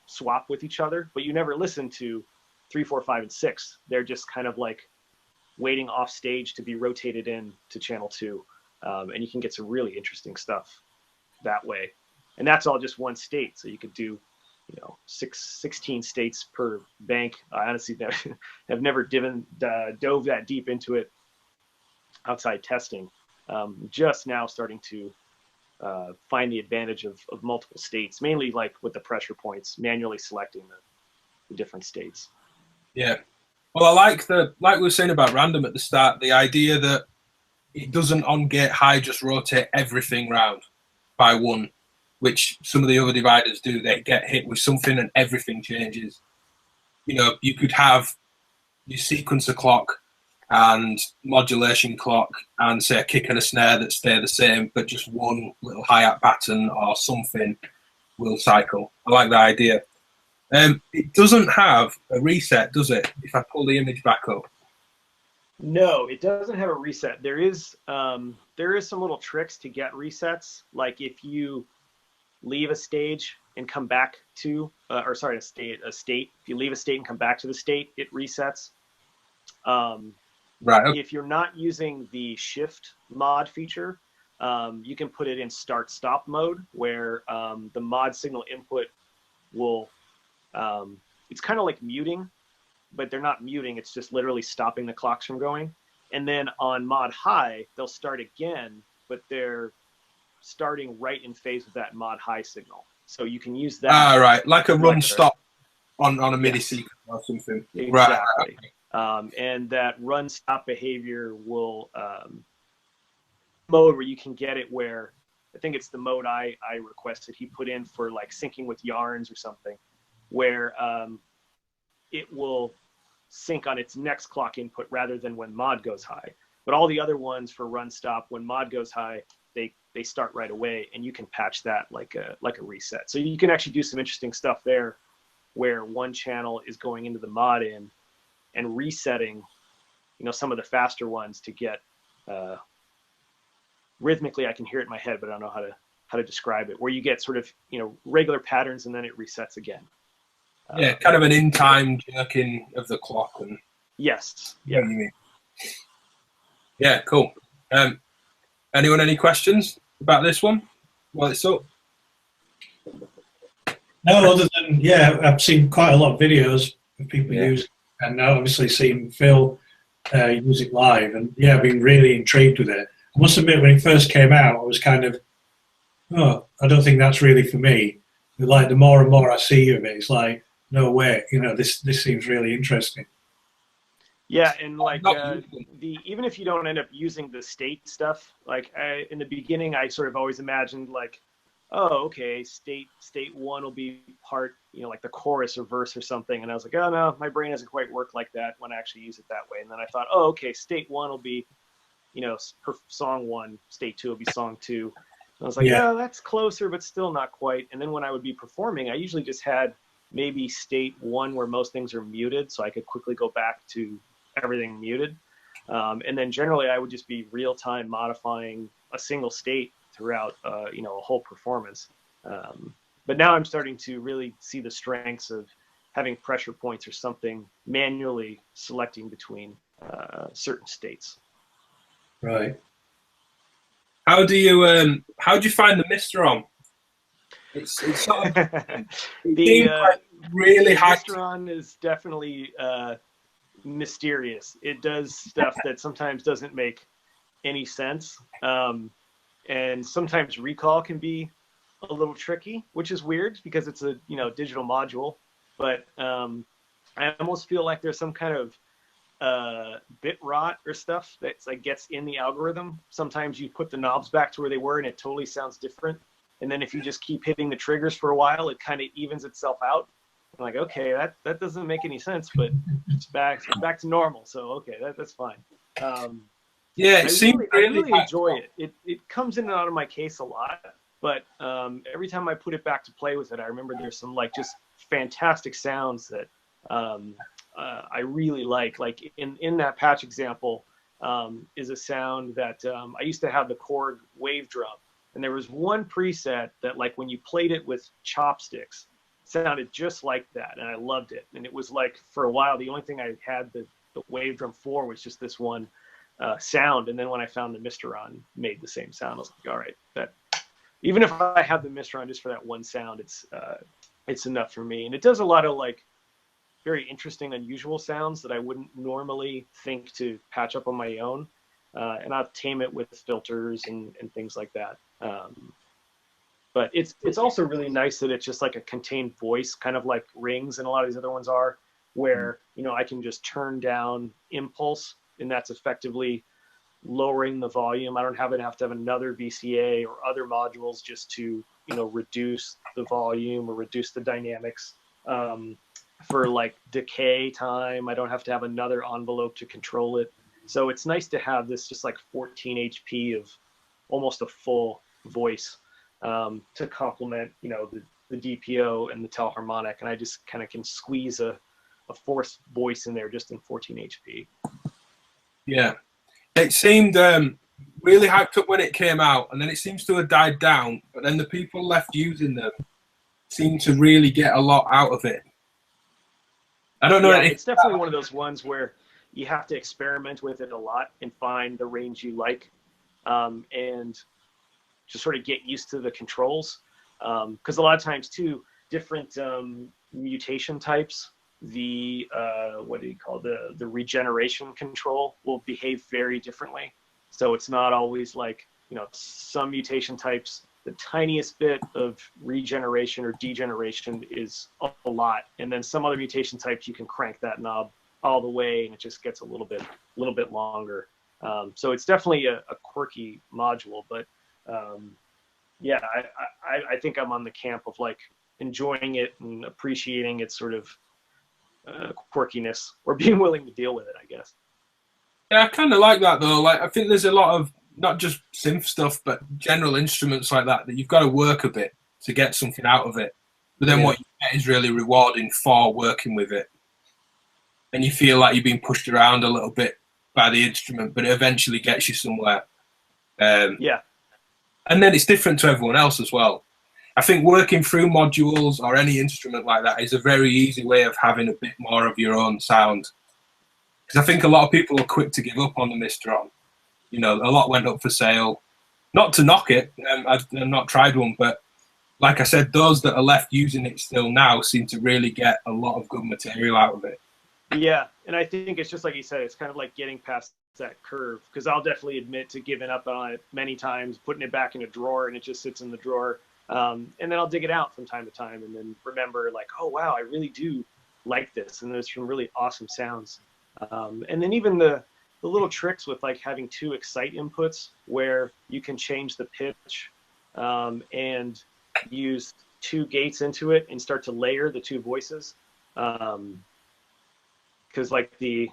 swap with each other, but you never listen to 3, 4, 5, and 6. They're just kind of like waiting off stage to be rotated in to channel 2. And you can get some really interesting stuff that way. And that's all just one state. So you could do, 16 states per bank. I honestly have never dove that deep into it outside testing. Just now starting to find the advantage of multiple states, mainly like with the pressure points, manually selecting the different states. Yeah. Well, I like we were saying about random at the start, the idea that it doesn't on gate high just rotate everything round by 1, which some of the other dividers do. They get hit with something and everything changes. You could have your sequencer clock and modulation clock, and say a kick and a snare that stay the same, but just one little hi-hat pattern or something will cycle. I like that idea. It doesn't have a reset, does it? If I pull the image back up. No, it doesn't have a reset. There is some little tricks to get resets. Like if you leave a stage and come back to, a state. If you leave a state and come back to the state, it resets. Right. Okay. If you're not using the shift mod feature, you can put it in start-stop mode, where the mod signal input will, it's kind of like muting, but they're not muting. It's just literally stopping the clocks from going. And then on mod high, they'll start again, but they're starting right in phase with that mod high signal. So you can use that. Right. Like a run stop on a MIDI sequence or something. Exactly. Right. And that run stop behavior will mode where you can get it where, I think it's the mode I requested he put in for like syncing with yarns or something, where it will sync on its next clock input rather than when mod goes high. But all the other ones for run stop, when mod goes high, they start right away, and you can patch that like a reset. So you can actually do some interesting stuff there, where one channel is going into the mod in and resetting, some of the faster ones to get rhythmically. I can hear it in my head, but I don't know how to describe it. Where you get sort of regular patterns and then it resets again. Yeah, kind of an in-time jerking of the clock. And yes. Yeah. What you mean? Yeah, cool. Anyone any questions about this one? Well, it's up. No, other than, I've seen quite a lot of videos of people use it, and now obviously seen Phil use it live, and I've been really intrigued with it. I must admit, when it first came out, I was kind of, I don't think that's really for me. But like the more and more I see of it, it's like, no way, this seems really interesting. Yeah, and like even if you don't end up using the state stuff, like in the beginning, I sort of always imagined like, oh, okay, state one will be part, like the chorus or verse or something, and I was like, oh no, my brain doesn't quite work like that when I actually use it that way. And then I thought, oh, okay, state one will be, song one, state two will be song two. And I was like, oh, that's closer, but still not quite. And then when I would be performing, I usually just had maybe state one where most things are muted, so I could quickly go back to everything muted. And then generally I would just be real time modifying a single state throughout, a whole performance. But now I'm starting to really see the strengths of having pressure points or something manually selecting between certain states. Right. How do you find the Mister on? It's sort of really high. Mister on is definitely mysterious. It does stuff that sometimes doesn't make any sense, and sometimes recall can be a little tricky, which is weird because it's a digital module. But I almost feel like there's some kind of bit rot or stuff that's like gets in the algorithm. Sometimes you put the knobs back to where they were and it totally sounds different, and then if you just keep hitting the triggers for a while, it kind of evens itself out. I'm like, okay, that doesn't make any sense, but it's back to normal. So okay, that's fine. It seems I really enjoy it. It comes in and out of my case a lot, but every time I put it back to play with it, I remember there's some like just fantastic sounds that I really like. Like in that patch example is a sound that I used to have the Korg wave drum, and there was one preset that like when you played it with chopsticks, sounded just like that, and I loved it. And it was like for a while the only thing I had the wave drum for was just this one sound. And then when I found the Mr. made the same sound, I was like, all right, that even if I have the Mr. just for that one sound, it's enough for me. And it does a lot of like very interesting, unusual sounds that I wouldn't normally think to patch up on my own. And I'll tame it with filters and things like that. But it's also really nice that it's just like a contained voice, kind of like Rings and a lot of these other ones are, where I can just turn down impulse, and that's effectively lowering the volume. I don't have to have another VCA or other modules just to reduce the volume or reduce the dynamics. For like decay time, I don't have to have another envelope to control it. So it's nice to have this just like 14 HP of almost a full voice to complement, you know, the DPO and the telharmonic. And I just kind of can squeeze a fourth voice in there just in 14 HP. Yeah. It seemed really hyped up when it came out, and then it seems to have died down. But then the people left using them seem to really get a lot out of it. I don't know. Yeah, it's definitely one of those ones where you have to experiment with it a lot and find the range you like, and just sort of get used to the controls. Because a lot of times too, different mutation types, the what do you call the regeneration control will behave very differently. So it's not always like, you know, some mutation types, the tiniest bit of regeneration or degeneration is a lot, and then some other mutation types you can crank that knob all the way and it just gets a little bit longer. So it's definitely a quirky module, but yeah, I think I'm on the camp of like enjoying it and appreciating its sort of quirkiness, or being willing to deal with it, I guess. Yeah, I kind of like that though. Like, I think there's a lot of not just synth stuff, but general instruments like that you've got to work a bit to get something out of it. But then what you get is really rewarding for working with it, and you feel like you're being pushed around a little bit by the instrument, but it eventually gets you somewhere. Yeah. And then it's different to everyone else as well. I think working through modules or any instrument like that is a very easy way of having a bit more of your own sound. Because I think a lot of people are quick to give up on the Mistron. You know, a lot went up for sale. Not to knock it, I've not tried one, but like I said, those that are left using it still now seem to really get a lot of good material out of it. Yeah, and I think it's just like you said, it's kind of like getting past that curve, because I'll definitely admit to giving up on it many times, putting it back in a drawer, and it just sits in the drawer. And then I'll dig it out from time to time and then remember like, oh, wow, I really do like this. And there's some really awesome sounds. And then even the little tricks with like having two excite inputs where you can change the pitch and use two gates into it and start to layer the two voices. Because like the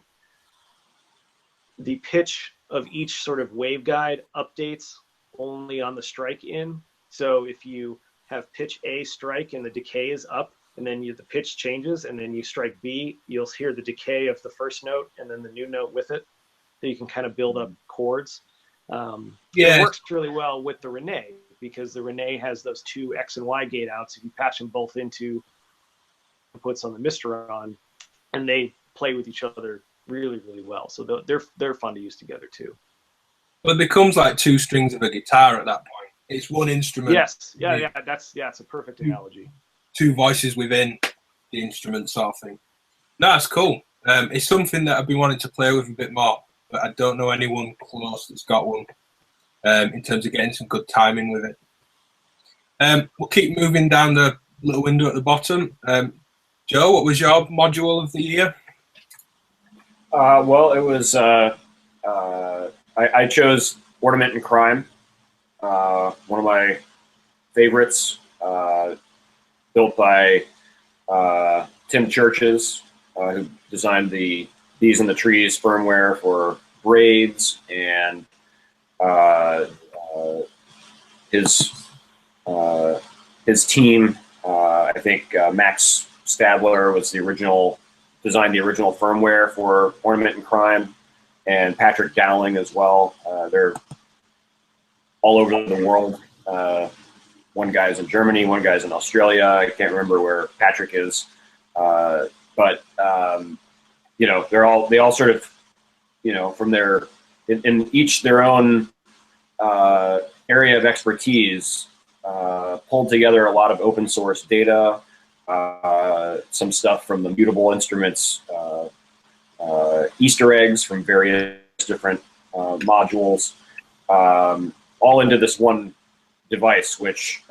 pitch of each sort of waveguide updates only on the strike in. So if you have pitch A strike and the decay is up, and then the pitch changes, and then you strike B, you'll hear the decay of the first note and then the new note with it. So you can kind of build up chords. It works really well with the Rene, because the Rene has those two X and Y gate outs. If you patch them both into inputs on the Mistron, and they play with each other really, really well. So they're fun to use together too. But it becomes like two strings of a guitar at that point. It's one instrument. Yes. Yeah. It's a perfect analogy. Two voices within the instrument sort of thing. No, that's cool. It's something that I've been wanting to play with a bit more, but I don't know anyone close that's got one in terms of getting some good timing with it. We'll keep moving down the little window at the bottom. Joe, what was your module of the year? Well, it was I chose Ornament and Crime, one of my favorites, built by Tim Churches, who designed the Bees in the Trees firmware for Braids, and his team. I think Max Stadler was designed the original firmware for Ornament and Crime, and Patrick Dowling as well. They're all over the world. One guy's in Germany, one guy's in Australia. I can't remember where Patrick is, but you know, they all sort of, you know, from their in each their own area of expertise, pulled together a lot of open source data, some stuff from the Mutable Instruments Easter eggs from various different modules, all into this one device, which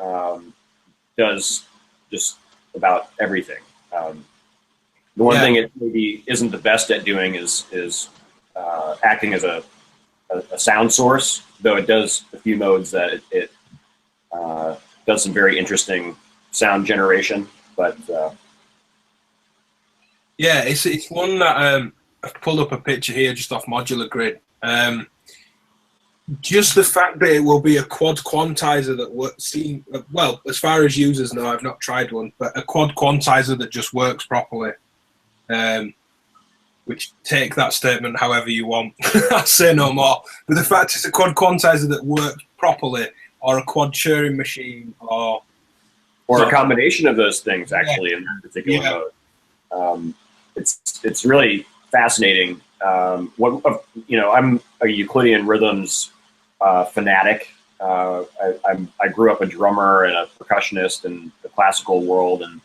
does just about everything. The one thing it maybe isn't the best at doing is acting as a sound source, though it does a few modes that it does some very interesting sound generation. But yeah, it's one that I've pulled up a picture here just off Modular Grid. Just the fact that it will be a quad quantizer that works, well, as far as users know, I've not tried one, but a quad quantizer that just works properly. Which, take that statement however you want. I'll say no more. But the fact it's a quad quantizer that works properly, or a quad Turing machine, or a combination of those things, actually, in that particular mode. It's really fascinating. I'm a Euclidean rhythms fanatic. I grew up a drummer and a percussionist in the classical world, and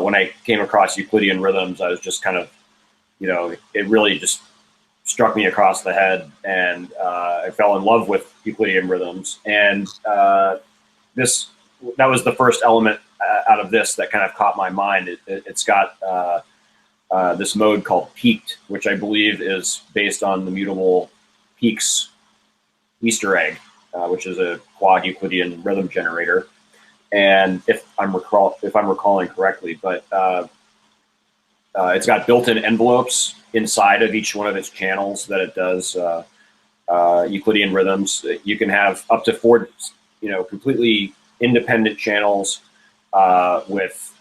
when I came across Euclidean rhythms, I was just kind of, it really just struck me across the head, and I fell in love with Euclidean rhythms. And that was the first element out of this that kind of caught my mind. It's got this mode called Peaked, which I believe is based on the mutable peaks Easter egg, which is a quad Euclidean rhythm generator. And if I'm recalling correctly, but it's got built-in envelopes inside of each one of its channels that it does Euclidean rhythms. You can have up to 4, completely independent channels with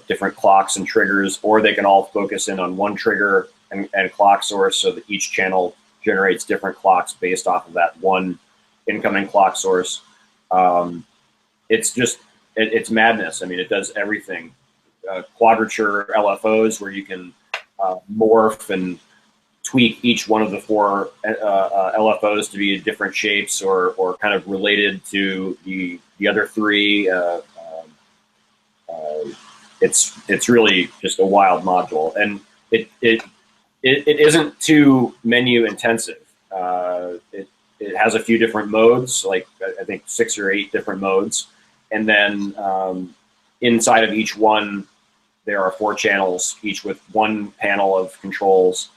different clocks and triggers, or they can all focus in on one trigger and clock source, so that each channel generates different clocks based off of that one incoming clock source. It's madness. I mean, it does everything. Quadrature LFOs, where you can morph and tweak each one of the 4 LFOs to be different shapes, or kind of related to the other 3. It's really just a wild module, and it isn't too menu intensive. It has a few different modes, like I think 6 or 8 different modes, and then inside of each one there are 4 channels, each with 1 panel of controls,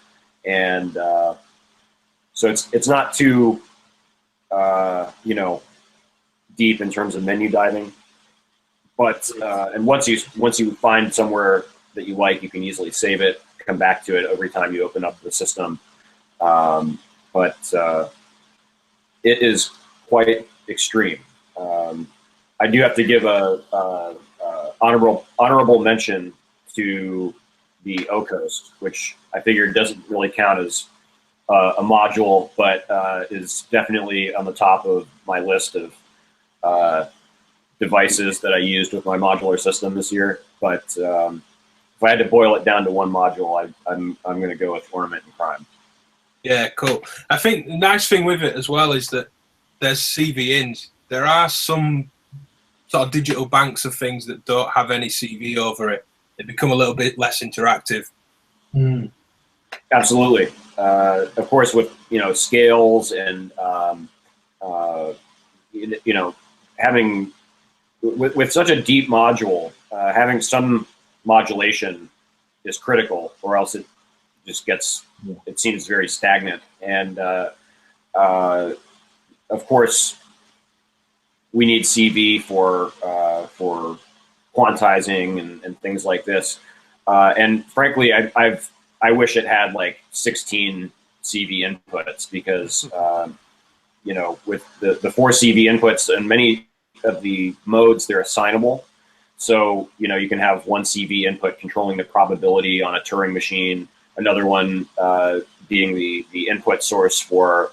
and so it's not too deep in terms of menu diving. But and once you find somewhere that you like, you can easily save it, come back to it every time you open up the system. But it is quite extreme. I do have to give a honorable mention to the OCoast, which I figured doesn't really count as a module, but is definitely on the top of my list of devices that I used with my modular system this year. But if I had to boil it down to one module, I'm going to go with Ornament and Prime. Yeah, cool. I think the nice thing with it as well is that there's CV-ins. There are some sort of digital banks of things that don't have any CV over it. They become a little bit less interactive. Mm. Absolutely. Of course, with scales and having with such a deep module, having some modulation is critical, or else it just gets, it seems very stagnant. And of course, we need CV for quantizing and things like this. And frankly, I wish it had like 16 CV inputs, because with the 4 CV inputs and many of the modes, they're assignable. So you can have one CV input controlling the probability on a Turing machine, another one being the input source for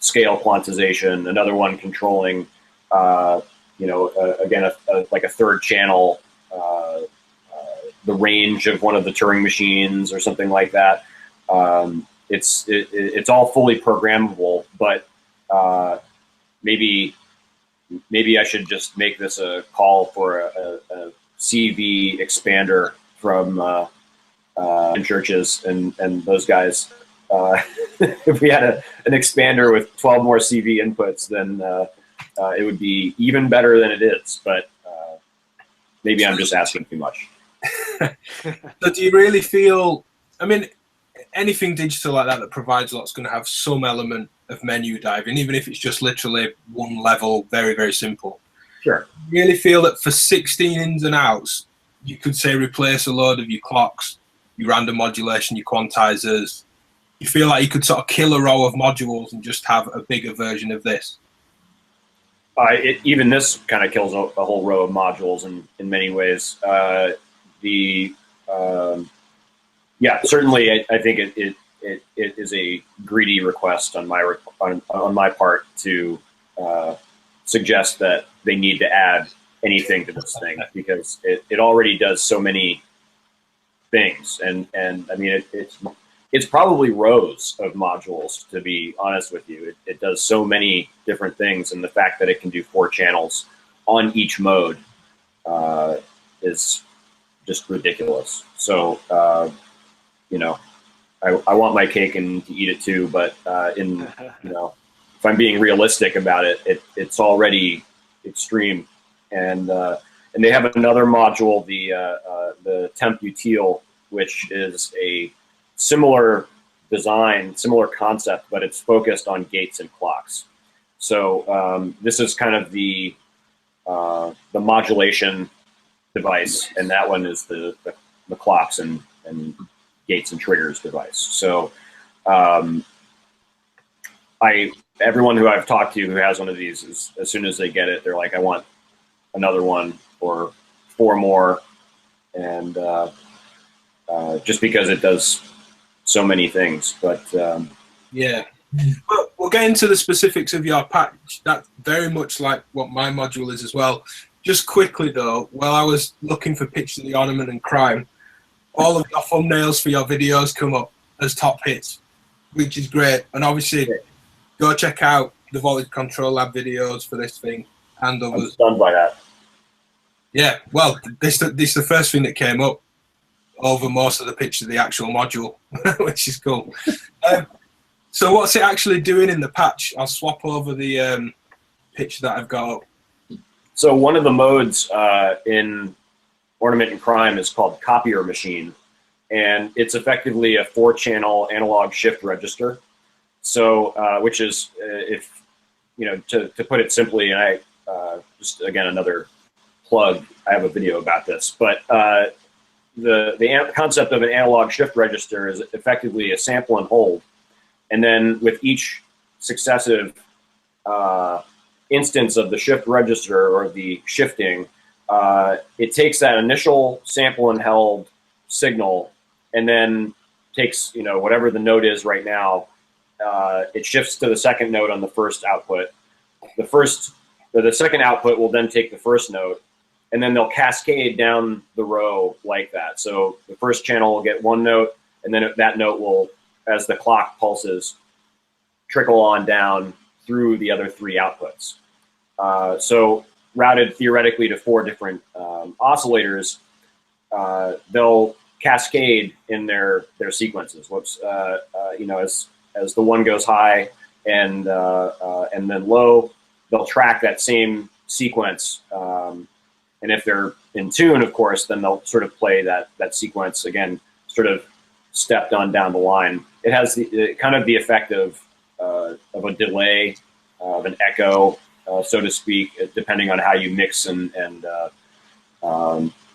scale quantization, another one controlling again like a third channel, the range of one of the Turing machines or something like that. It's all fully programmable, but maybe I should just make this a call for a CV expander from churches and those guys. If we had an expander with 12 more CV inputs, then it would be even better than it is. But maybe I'm just asking too much. So do you really feel, I mean, anything digital like that provides a lot is going to have some element of menu diving, even if it's just literally one level, very, very simple. Sure. Do you really feel that for 16 ins and outs, you could say replace a load of your clocks your random modulation, your quantizers. You feel like you could sort of kill a row of modules and just have a bigger version of this? Even this kind of kills a whole row of modules in many ways. Yeah, certainly I think it is a greedy request on my part to suggest that they need to add anything to this thing, because it already does so many things, and I mean it's probably rows of modules, to be honest with you. It does so many different things, and the fact that it can do 4 channels on each mode is just ridiculous. So you know, I want my cake and to eat it too, but if I'm being realistic about it, it's already extreme. And they have another module, the temp util, which is a similar design, similar concept, but it's focused on gates and clocks. So this is kind of the modulation device, and that one is the clocks and gates and triggers device. So everyone who I've talked to who has one of these, as soon as they get it, they're like, I want another one or 4 more, and just because it does so many things. But yeah, well, we'll get into the specifics of your patch. That's very much like what my module is as well. Just quickly though, while I was looking for Pitch of the Ornament and Crime, all of your thumbnails for your videos come up as top hits, which is great. And obviously, go check out the Voltage Control Lab videos for this thing and others. I'm stunned by that. Yeah, well, this is the first thing that came up over most of the pitch of the actual module, which is cool. So what's it actually doing in the patch? I'll swap over the pitch that I've got up. So one of the modes in Ornament and Crime is called Copier Machine, and it's effectively a 4-channel analog shift register. So, which is, if you know, to put it simply, and I just again another plug. I have a video about this, but the concept of an analog shift register is effectively a sample and hold, and then with each successive instance of the shift register or the shifting, it takes that initial sample and held signal and then takes, you know, whatever the note is right now, it shifts to the second note on the first output. The second output will then take the first note, and then they'll cascade down the row like that. So the first channel will get 1 note, and then that note will, as the clock pulses, trickle on down through the other 3 outputs. So routed theoretically to 4 different oscillators, they'll cascade in their sequences. You know, as the one goes high and then low, they'll track that same sequence. And if they're in tune, of course, then they'll sort of play that sequence again, sort of stepped on down the line. It has kind of the effect of a delay, of an echo, so to speak, depending on how you mix and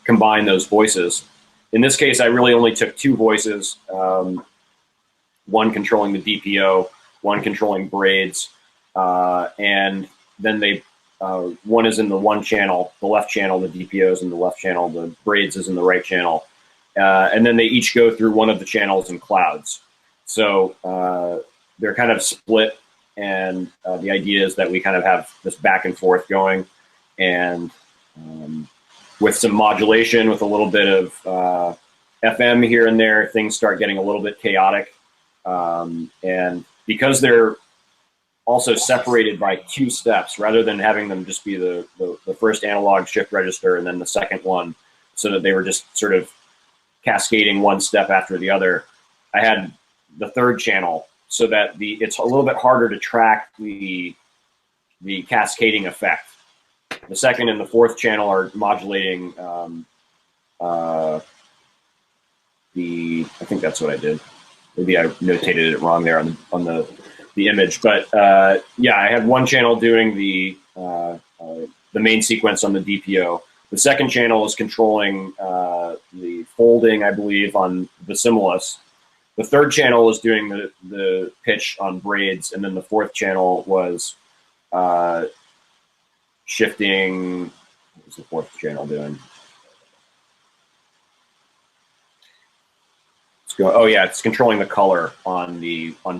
combine those voices. In this case, I really only took 2 voices, one controlling the DPO, one controlling braids, and then one is in the 1 channel, the left channel, the DPO is in the left channel, the braids is in the right channel, and then they each go through one of the channels in clouds. So they're kind of split, and the idea is that we kind of have this back and forth going, and with some modulation, with a little bit of FM here and there, things start getting a little bit chaotic. And because they're also separated by 2 steps, rather than having them just be the first analog shift register and then the second one, so that they were just sort of cascading one step after the other, I had the 3rd channel so that it's a little bit harder to track the cascading effect. The 2nd and the 4th channel are modulating I think that's what I did. Maybe I notated it wrong there on the image, but yeah, I had 1 channel doing the main sequence on the DPO, The second channel is controlling the folding, I believe, on the Simulus. The third channel is doing the pitch on braids, and then the fourth channel was shifting. What was the fourth channel doing? Oh yeah, it's controlling the color on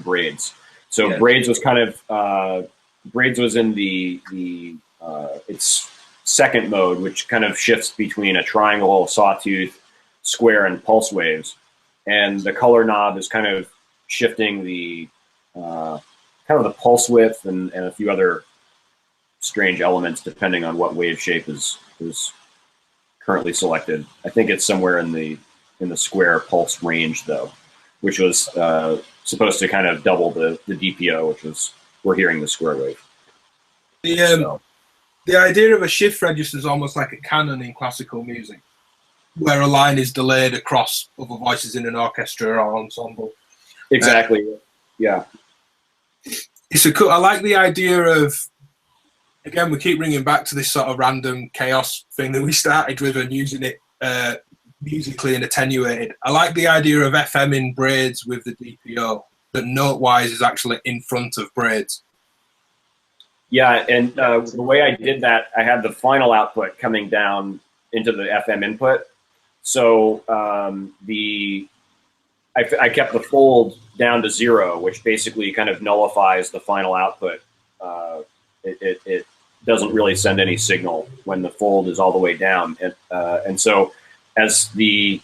braids. So yeah. Braids was kind of braids was in the its second mode, which kind of shifts between a triangle, sawtooth, square, and pulse waves. And the color knob is kind of shifting the kind of the pulse width and a few other strange elements depending on what wave shape is currently selected. I think it's somewhere in the square pulse range though, which was supposed to kind of double the DPO, which was we're hearing the square wave. The idea of a shift register is almost like a canon in classical music, where a line is delayed across other voices in an orchestra or ensemble. Exactly. Yeah. It's a cool. I like the idea of. Again, we keep bringing back to this sort of random chaos thing that we started with and using it musically and attenuated. I like the idea of FM in braids with the DPO, that note-wise is actually in front of braids. Yeah, and the way I did that, I had the final output coming down into the FM input. So I kept the fold down to 0, which basically kind of nullifies the final output. It doesn't really send any signal when the fold is all the way down. And so as the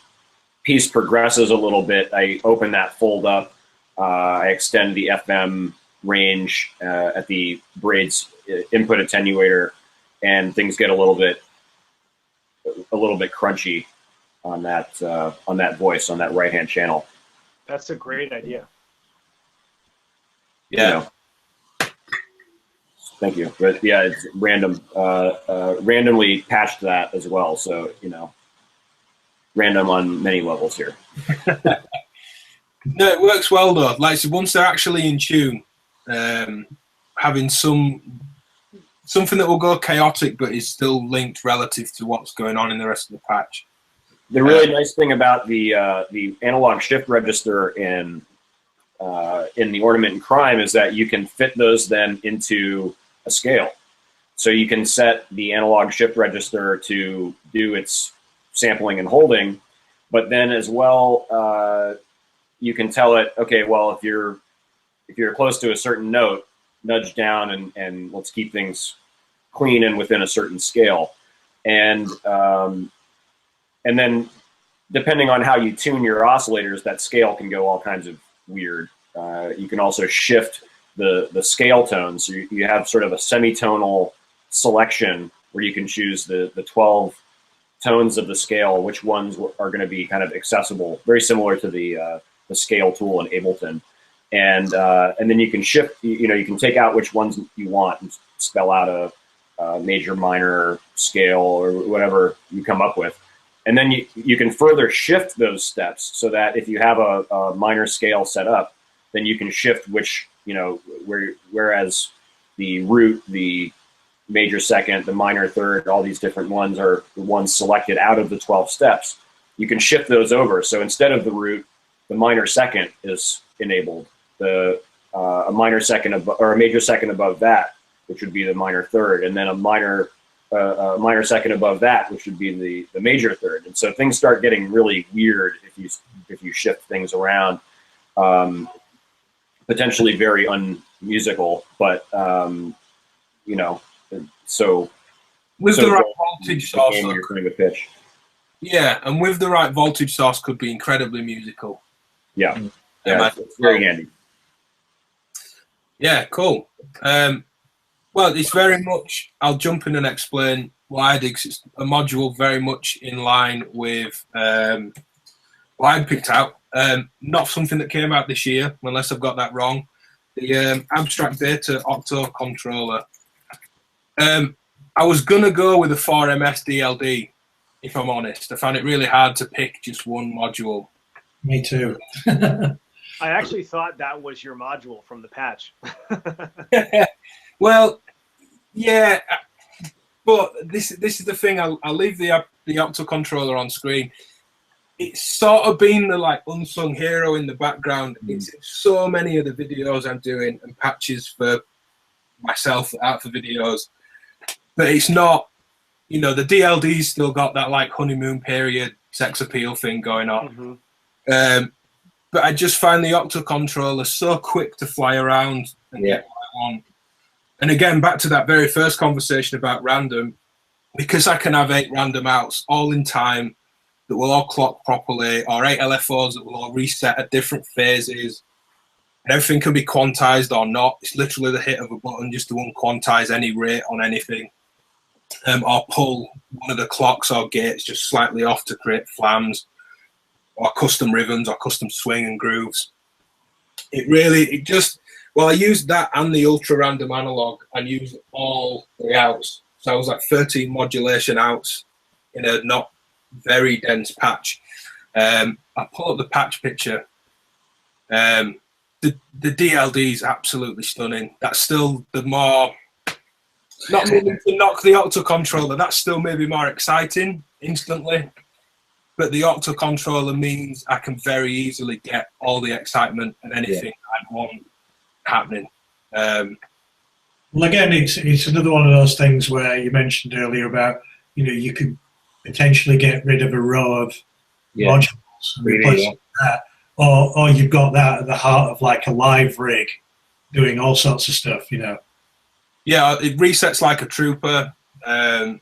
piece progresses a little bit, I open that fold up. I extend the FM range at the braids input attenuator, and things get a little bit crunchy on that voice on that right hand channel. That's a great idea. Yeah. You know. Thank you. But yeah, it's random. Randomly patched that as well. So random on many levels here. No, it works well though. Like so once they're actually in tune, having something that will go chaotic but is still linked relative to what's going on in the rest of the patch. The really nice thing about the analog shift register in the Ornament and Crime is that you can fit those then into a scale. So you can set the analog shift register to do its sampling and holding, but then as well you can tell it, okay, well if you're close to a certain note, nudge down and let's keep things clean and within a certain scale. And then depending on how you tune your oscillators, that scale can go all kinds of weird. You can also shift the scale tones. So you have sort of a semitonal selection where you can choose the 12 tones of the scale, which ones are going to be kind of accessible, very similar to the scale tool in Ableton. And then you can shift, you can take out which ones you want and spell out a major, minor scale or whatever you come up with. And then you can further shift those steps so that if you have a minor scale set up, then you can shift which, whereas the root, the major second, the minor third, all these different ones are the ones selected out of the 12 steps. You can shift those over. So instead of the root, the minor second is enabled. A minor second or a major second above that, which would be the minor third, and then a minor second above that, which would be the major third. And so things start getting really weird if you shift things around. Potentially very unmusical, but so with the right voltage source, you're putting a pitch. Yeah, and with the right voltage source, could be incredibly musical. Yeah, yeah, it's very handy. Yeah, cool. Well, it's very much. I'll jump in and explain why I think it's a module very much in line with what I picked out. Not something that came out this year, unless I've got that wrong. The Abstract Data Octo controller. I was gonna go with a 4MS DLD, if I'm honest. I found it really hard to pick just one module. Me too. I actually thought that was your module from the patch. Well, yeah. But this is the thing. I'll leave the Octo controller on screen. It's sort of been the like unsung hero in the background. It's in so many of the videos I'm doing and patches for myself out for videos, but it's not. You know, the DLD's still got that like honeymoon period sex appeal thing going on. But I just find the Octo controller so quick to fly around and get what I want. And again, back to that very first conversation about random, because I can have 8 random outs all in time that will all clock properly, or 8 LFOs that will all reset at different phases, and everything can be quantized or not. It's literally the hit of a button just to unquantize any rate on anything, or pull one of the clocks or gates just slightly off to create flams, or custom rhythms, or custom swing and grooves. Well, I used that and the ultra random analog and used all the outs. So I was like 13 modulation outs in a not very dense patch. I pull up the patch picture. The DLD is absolutely stunning. That's still the more, not meaning to knock the Octo controller, that's still maybe more exciting instantly. But the Octo controller means I can very easily get all the excitement and anything I want happening. Well, again, it's another one of those things where you mentioned earlier about, you could potentially get rid of a row of modules and replace it with that, or you've got that at the heart of like a live rig doing all sorts of stuff. Yeah, it resets like a trooper. The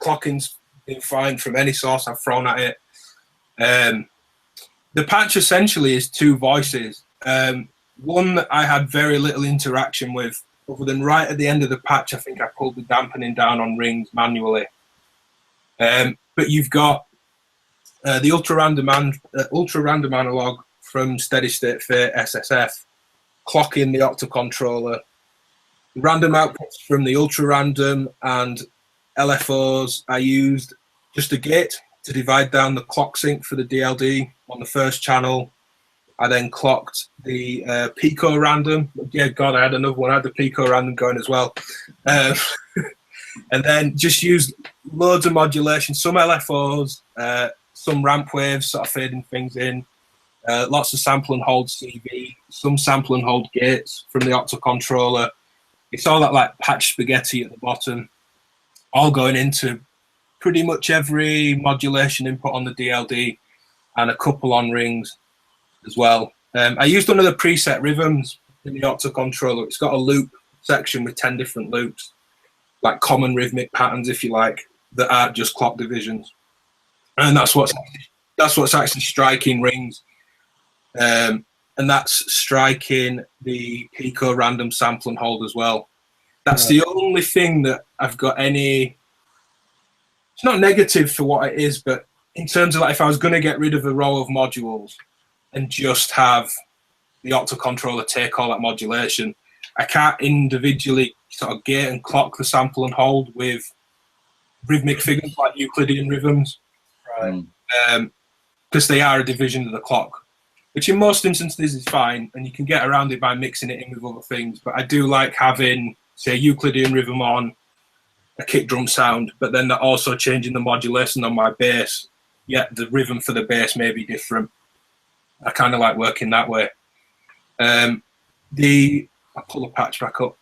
clocking's been fine from any source I've thrown at it. The patch essentially is 2 voices. One that I had very little interaction with, other than right at the end of the patch, I think I pulled the dampening down on rings manually. But you've got the ultra random analog from Steady State Fate SSF, clocking the Octo controller, random outputs from the ultra random and LFOs. I used just a gate to divide down the clock sync for the DLD on the first channel. I then clocked the Pico random. Yeah, God, I had another one. I had the Pico random going as well. And then just used loads of modulation, some LFOs, some ramp waves, sort of fading things in, lots of sample and hold CV, some sample and hold gates from the Octo controller. It's all that like patch spaghetti at the bottom, all going into pretty much every modulation input on the DLD and a couple on rings as well. I used one of the preset rhythms in the Octo controller. It's got a loop section with 10 different loops, like common rhythmic patterns, if you like, that aren't just clock divisions. And that's what's actually striking rings. And that's striking the Pico random sample and hold as well. That's the only thing that I've got any, it's not negative for what it is, but in terms of like if I was going to get rid of a row of modules and just have the Octo controller take all that modulation, I can't individually sort of gate and clock the sample and hold with rhythmic figures like Euclidean rhythms, because they are a division of the clock, which in most instances is fine, and you can get around it by mixing it in with other things. But I do like having, say, a Euclidean rhythm on a kick drum sound, but then they're also changing the modulation on my bass, yet the rhythm for the bass may be different. I kind of like working that way. I'll pull the patch back up.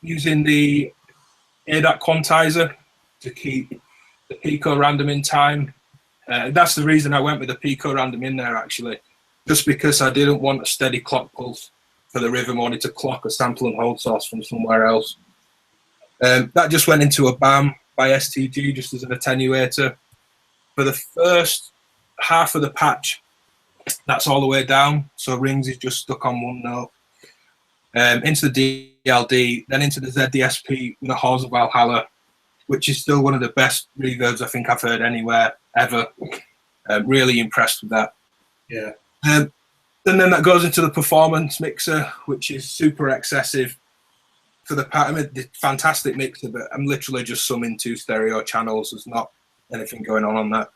Using the ADAC quantizer to keep the Pico random in time. That's the reason I went with the Pico random in there, actually, just because I didn't want a steady clock pulse for the rhythm. I wanted to clock a sample and hold source from somewhere else. That just went into a BAM by STG just as an attenuator. For the first half of the patch, that's all the way down, so rings is just stuck on one note. Into the DLD, then into the ZDSP with a Halls of Valhalla, which is still one of the best reverbs I think I've heard anywhere ever. Really impressed with that. Yeah. And then that goes into the performance mixer, which is super excessive for the pattern. The fantastic mixer, but I'm literally just summing 2 stereo channels. There's not anything going on that.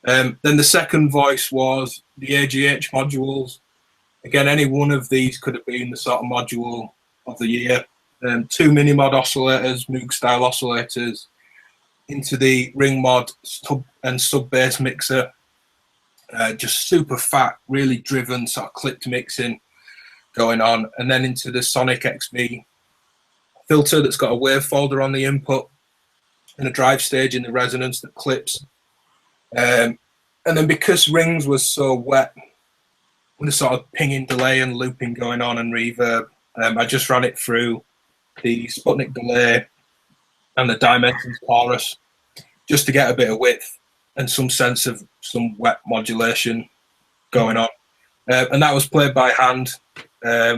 Then the second voice was the AGH modules. Again, any one of these could have been the sort of module of the year. 2 mini mod oscillators, Moog style oscillators, into the ring mod and sub bass mixer. Just super fat, really driven sort of clipped mixing going on, and then into the Sonic XB filter that's got a wave folder on the input and a drive stage in the resonance that clips. And then because Rings was so wet, with a sort of pinging delay and looping going on and reverb, I just ran it through the Sputnik delay and the Dimensions chorus just to get a bit of width and some sense of some wet modulation going on. And that was played by hand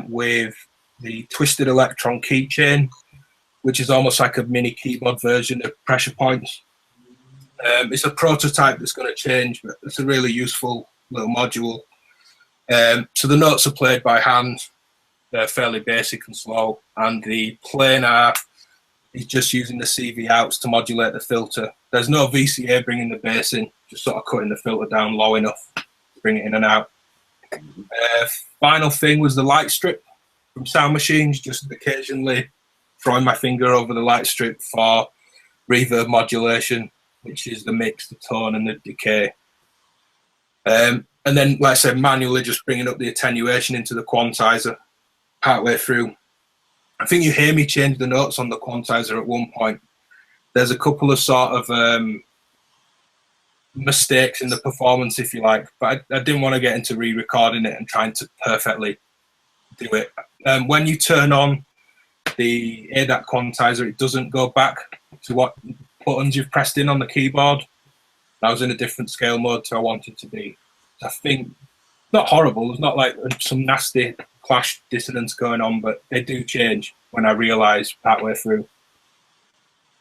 with the Twisted Electron keychain, which is almost like a mini keyboard version of Pressure Points. It's a prototype that's going to change, but it's a really useful little module. So the notes are played by hand. They're fairly basic and slow, and the planar is just using the CV outs to modulate the filter. There's no VCA bringing the bass in, just sort of cutting the filter down low enough to bring it in and out. Final thing was the light strip from Sound Machines, just occasionally throwing my finger over the light strip for reverb modulation, which is the mix, the tone, and the decay. And then, like I said, manually just bringing up the attenuation into the quantizer partway through. I think you hear me change the notes on the quantizer at one point. There's a couple of sort of mistakes in the performance, if you like, but I didn't want to get into re-recording it and trying to perfectly do it. When you turn on the ADAT quantizer, it doesn't go back to what buttons you've pressed in on the keyboard. I was in a different scale mode to I wanted to be. I think not horrible. There's not like some nasty clash dissonance going on, but they do change when I realise partway through.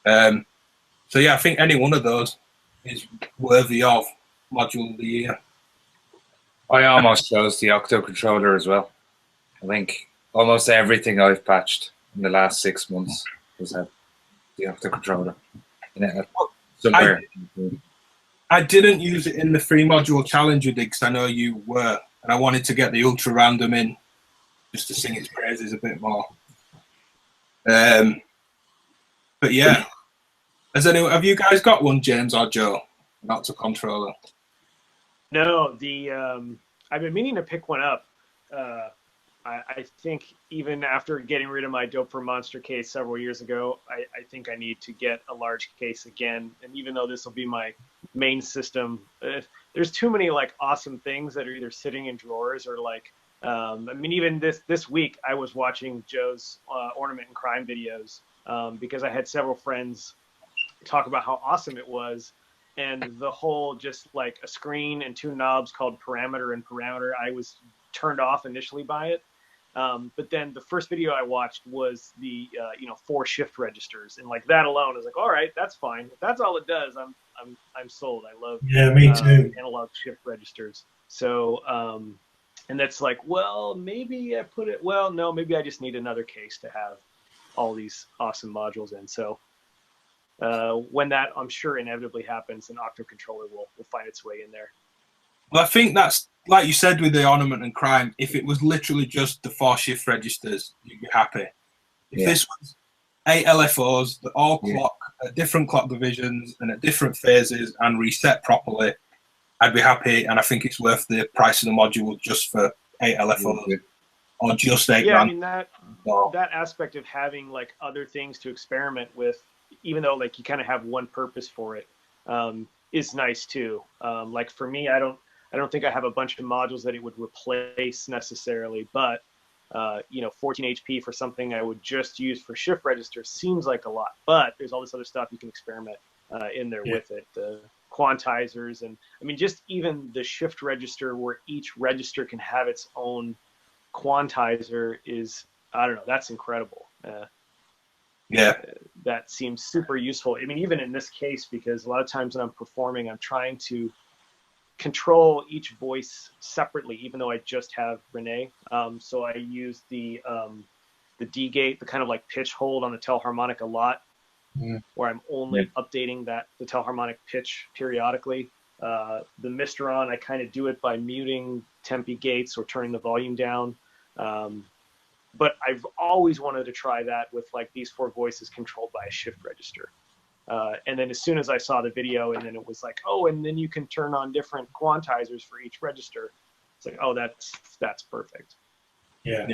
So yeah, I think any one of those is worthy of module of the year. I almost chose the Octo controller as well. I think almost everything I've patched in the last 6 months has had the Octo controller in it somewhere. I didn't use it in the 3-module challenge you did, because I know you were, and I wanted to get the ultra random in just to sing its praises a bit more. But yeah, have you guys got one, James or Joe? An Octo controller? No, I've been meaning to pick one up. I think even after getting rid of my Dope for Monster case several years ago, I think I need to get a large case again. And even though this will be my main system, there's too many like awesome things that are either sitting in drawers or like, I mean, even this week I was watching Joe's Ornament and Crime videos because I had several friends talk about how awesome it was. And the whole just like a screen and 2 knobs called parameter and parameter, I was turned off initially by it. But then the first video I watched was the 4 shift registers, and like that alone, I was like, all right, that's fine. If that's all it does, I'm sold. I love me too. Analog shift registers. So and that's like, well, maybe I put it. Well, no, maybe I just need another case to have all these awesome modules in. So when that, I'm sure, inevitably happens, an Octo controller will find its way in there. Well, I think that's, like you said with the Ornament and Crime, if it was literally just the 4 shift registers, you'd be happy. If this was 8 LFOs that all clock at different clock divisions and at different phases and reset properly, I'd be happy, and I think it's worth the price of the module just for 8 LFOs or just 8 Yeah, grand. I mean, that aspect of having like other things to experiment with, even though like you kind of have one purpose for it, is nice too. Like for me, I don't think I have a bunch of modules that it would replace necessarily, but 14 HP for something I would just use for shift registers seems like a lot. But there's all this other stuff you can experiment in there with it. The quantizers, and I mean, just even the shift register where each register can have its own quantizer is, I don't know, that's incredible. That seems super useful. I mean, even in this case, because a lot of times when I'm performing, I'm trying to control each voice separately, even though I just have Renee. So I use the D gate, the kind of like pitch hold on the telharmonic a lot, where I'm only updating the telharmonic pitch periodically. The Mistron, I kind of do it by muting tempi gates or turning the volume down. but I've always wanted to try that with like these 4 voices controlled by a shift register. And then as soon as I saw the video, and then it was like, oh, and then you can turn on different quantizers for each register. It's like, oh, that's perfect. Yeah.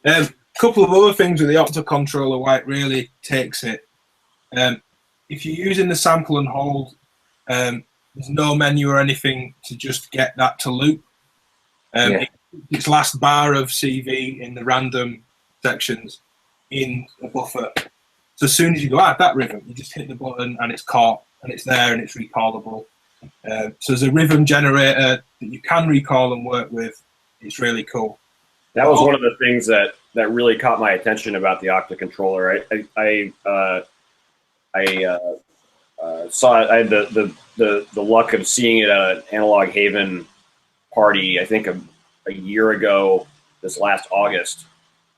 Nice. Couple of other things with the Octa controller, why it really takes it. If you're using the sample and hold, there's no menu or anything to just get that to loop. Its last bar of CV in the random sections in a buffer. So as soon as you go out that rhythm, you just hit the button and it's caught and it's there and it's recallable. So there's a rhythm generator that you can recall and work with. It's really cool. That was one of the things that really caught my attention about the Octa controller. I saw it. I had the luck of seeing it at an Analog Haven party, I think a year ago, this last August,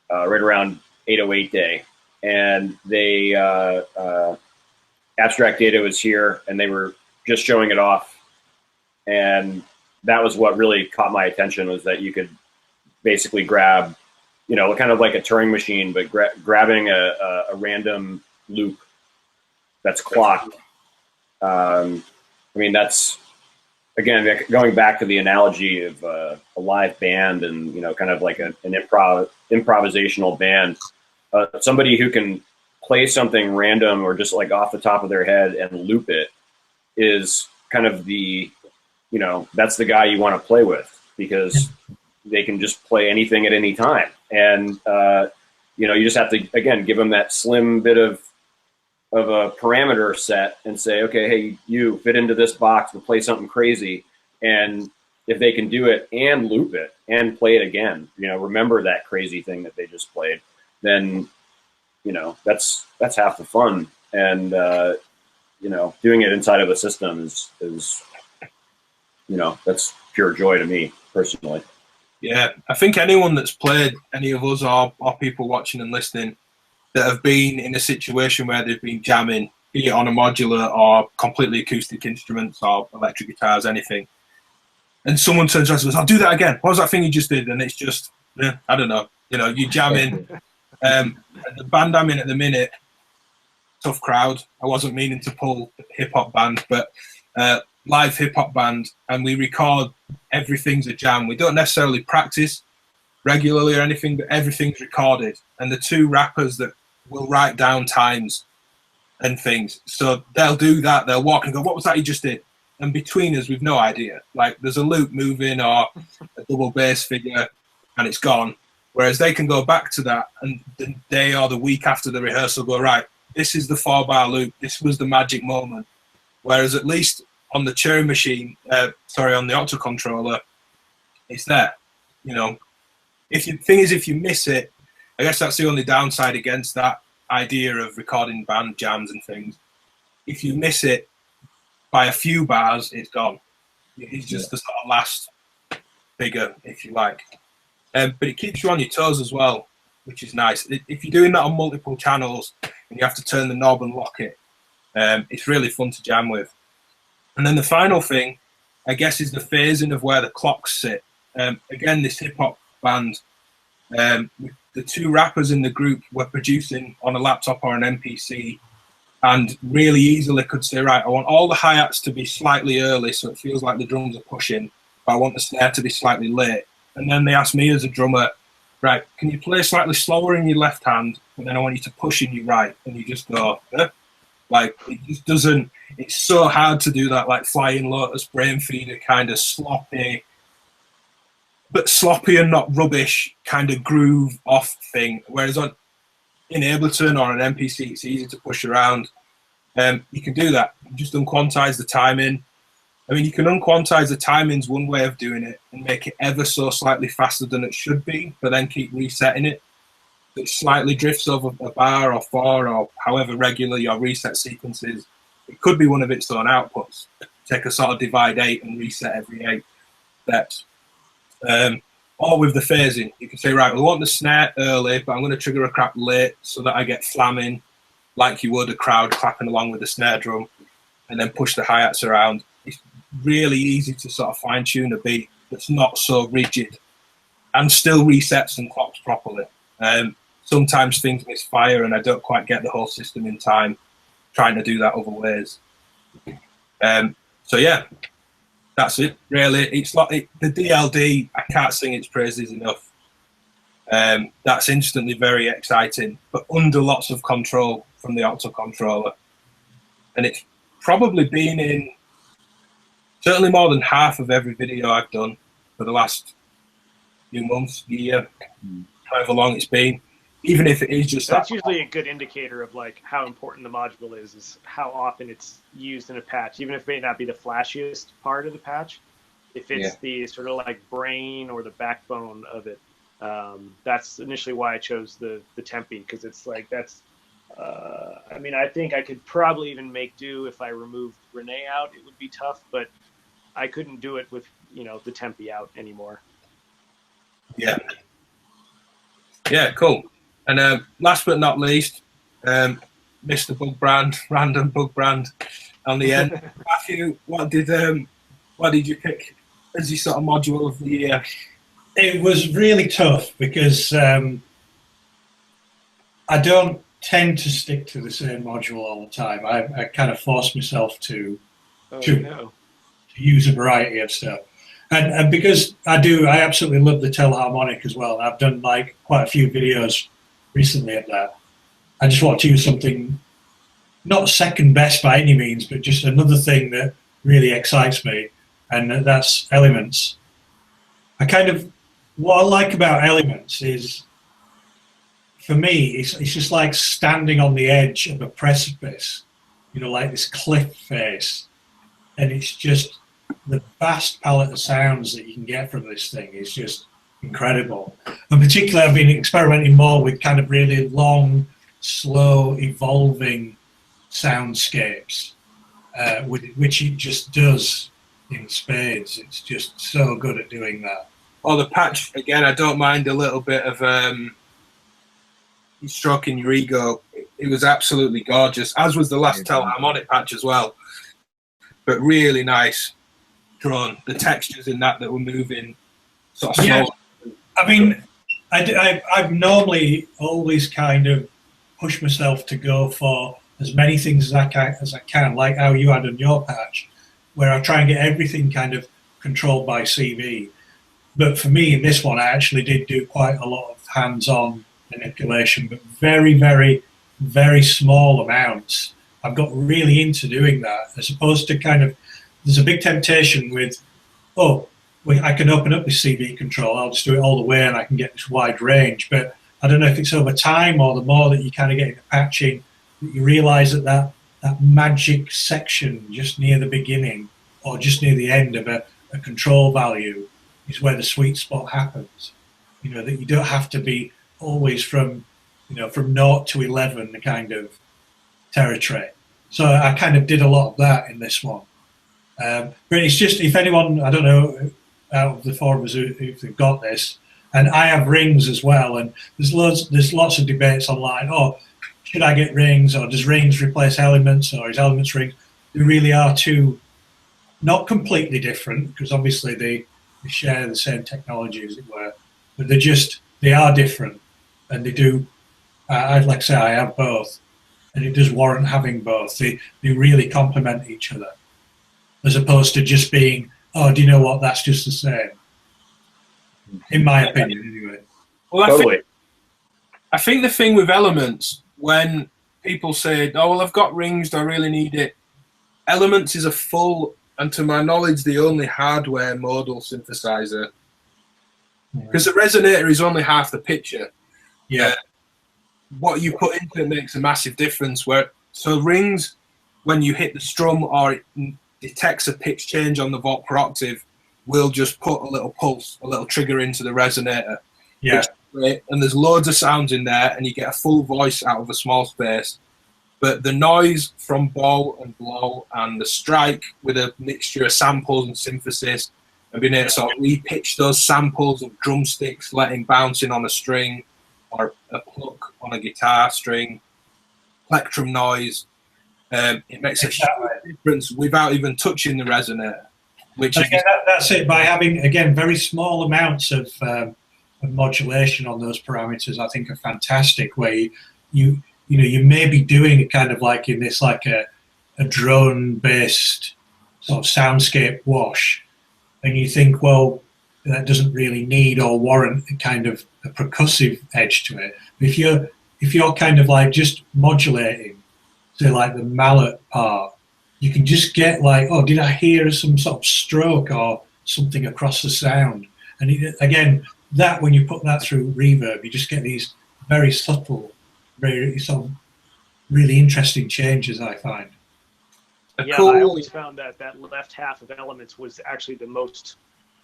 right around 808 Day. And they Abstract Data was here, and they were just showing it off. And that was what really caught my attention, was that you could basically grab, kind of like a Turing machine, but grabbing a random loop that's clocked. I mean, that's, again, going back to the analogy of a live band and, kind of like an improvisational band. Somebody who can play something random or just like off the top of their head and loop it is kind of the, that's the guy you want to play with, because they can just play anything at any time. And, you just have to, again, give them that slim bit of a parameter set and say, okay, hey, you fit into this box to play something crazy. And if they can do it and loop it and play it again, remember that crazy thing that they just played, then, that's half the fun. And, doing it inside of a system is that's pure joy to me personally. Yeah, I think anyone that's played, any of us or people watching and listening that have been in a situation where they've been jamming, be it on a modular or completely acoustic instruments or electric guitars, anything, and someone turns around and says, I'll do that again. What was that thing you just did? And it's just, I don't know, you jamming. The band I'm in at the minute, tough crowd. I wasn't meaning to pull hip-hop band, but live hip-hop band, and we record everything's a jam. We don't necessarily practice regularly or anything, but everything's recorded. And the 2 rappers that will write down times and things, so they'll do that. They'll walk and go, what was that you just did? And between us, we've no idea. Like, there's a loop moving or a double bass figure and it's gone. Whereas they can go back to that, and the day or the week after the rehearsal go, right, this is the 4-bar loop. This was the magic moment. Whereas at least on the Turing machine, on the Octa controller, it's there. If you miss it, I guess that's the only downside against that idea of recording band jams and things. If you miss it by a few bars, it's gone. It's just the sort of last figure, if you like. But it keeps you on your toes as well, which is nice. If you're doing that on multiple channels and you have to turn the knob and lock it, it's really fun to jam with. And then the final thing, I guess, is the phasing of where the clocks sit. Again, this hip-hop band, the 2 rappers in the group were producing on a laptop or an MPC, and really easily could say, right, I want all the hi-hats to be slightly early so it feels like the drums are pushing, but I want the snare to be slightly late. And then they asked me as a drummer, right, can you play slightly slower in your left hand, and then I want you to push in your right? And you just go, like, it just doesn't, it's so hard to do that, like Flying Lotus, Brain Feeder, kind of sloppy, but sloppy and not rubbish kind of groove off thing. Whereas in Ableton or an MPC, it's easy to push around. You can do that. You just unquantize the timing. I mean, you can unquantize the timings one way of doing it and make it ever so slightly faster than it should be, but then keep resetting it. It slightly drifts over a bar or 4 or however regular your reset sequence is. It could be one of its own outputs. Take a sort of divide 8 and reset every 8 steps. Or with the phasing, you can say, right, we want the snare early, but I'm going to trigger a crap late so that I get flamming like you would a crowd clapping along with the snare drum, and then push the hi-hats around. It's really easy to sort of fine-tune a beat that's not so rigid and still resets and clocks properly. Sometimes things misfire and I don't quite get the whole system in time, trying to do that other ways. So yeah, that's it really. It's like the DLD, I can't sing its praises enough. That's instantly very exciting, but under lots of control from the Octo controller. And it's probably been in certainly more than half of every video I've done for the last few months, year, however long it's been. Even if it is just that's usually a good indicator of like how important the module is how often it's used in a patch, even if it may not be the flashiest part of the patch. If it's the sort of like brain or the backbone of it, that's initially why I chose the Tempe, because it's like that's. I mean, I think I could probably even make do if I removed Renee out. It would be tough, but I couldn't do it with the Tempe out anymore. Yeah, cool. And last but not least, Mr. Bug Brand, random Bug Brand on the end. Matthew, what did you pick as your sort of module of the year? It was really tough because I don't tend to stick to the same module all the time. I kind of force myself to use a variety of stuff. And because I absolutely love the Telharmonic as well. I've done like quite a few videos recently of that. I just want to use something not second best by any means, but just another thing that really excites me, and that's Elements. What I like about Elements is, for me, it's just like standing on the edge of a precipice, like this cliff face, and it's just the vast palette of sounds that you can get from this thing is just incredible. And particularly, I've been experimenting more with kind of really long, slow, evolving soundscapes, which it just does in spades. It's just so good at doing that. Oh, the patch, again, I don't mind a little bit of stroking your ego. It was absolutely gorgeous, as was the last Telharmonic patch as well. But really nice drawn. The textures in that were moving sort of slow. Yeah. I mean, I've normally always kind of pushed myself to go for as many things as I can, like how you had on your patch, where I try and get everything kind of controlled by CV. But for me, in this one, I actually did do quite a lot of hands-on manipulation, but very, very, very small amounts. I've got really into doing that, as opposed to kind of, there's a big temptation with, I can open up this CV control, I'll just do it all the way and I can get this wide range. But I don't know if it's over time or the more that you kind of get into patching, that you realise that magic section just near the beginning or just near the end of a control value is where the sweet spot happens. That you don't have to be always from 0 to 11 the kind of territory. So I kind of did a lot of that in this one. But it's just, if anyone, I don't know, out of the four of us who've got this, and I have rings as well, and there's lots of debates online. Should I get rings, or does rings replace elements, or is elements rings? They really are two, not completely different, because obviously they share the same technology, as it were, but they are different, and they do. I'd like to say I have both, and it does warrant having both. They really complement each other, as opposed to just being, do you know what, that's just the same. In my opinion, anyway. Well, Totally. I think the thing with Elements, when people say, I've got rings, do I really need it? Elements is a full, and to my knowledge, the only hardware modal synthesizer. Because the resonator is only half the picture. Yeah. What you put into it makes a massive difference. So rings, when you hit the strum or it detects a pitch change on the volt per octave, will just put a little pulse, a little trigger into the resonator. Yeah. Great. And there's loads of sounds in there, and you get a full voice out of a small space. But the noise from bow and blow and the strike with a mixture of samples and synthesis, and being able to sort of re-pitch those samples of drumsticks, letting bouncing on a string or a pluck on a guitar string, plectrum noise, it makes a huge difference without even touching the resonator. Which again, that's it. By having, again, very small amounts of of modulation on those parameters, I think, are fantastic. Where you may be doing it kind of like in this like a drone-based sort of soundscape wash, and you think, well, that doesn't really need or warrant a kind of a percussive edge to it. But if you're kind of like just modulating, say like the mallet part, you can just get like, oh, did I hear some sort of stroke or something across the sound? And again, that when you put that through reverb, you just get these very subtle, very sort of really interesting changes, I find. Yeah, I always found that left half of Elements was actually the most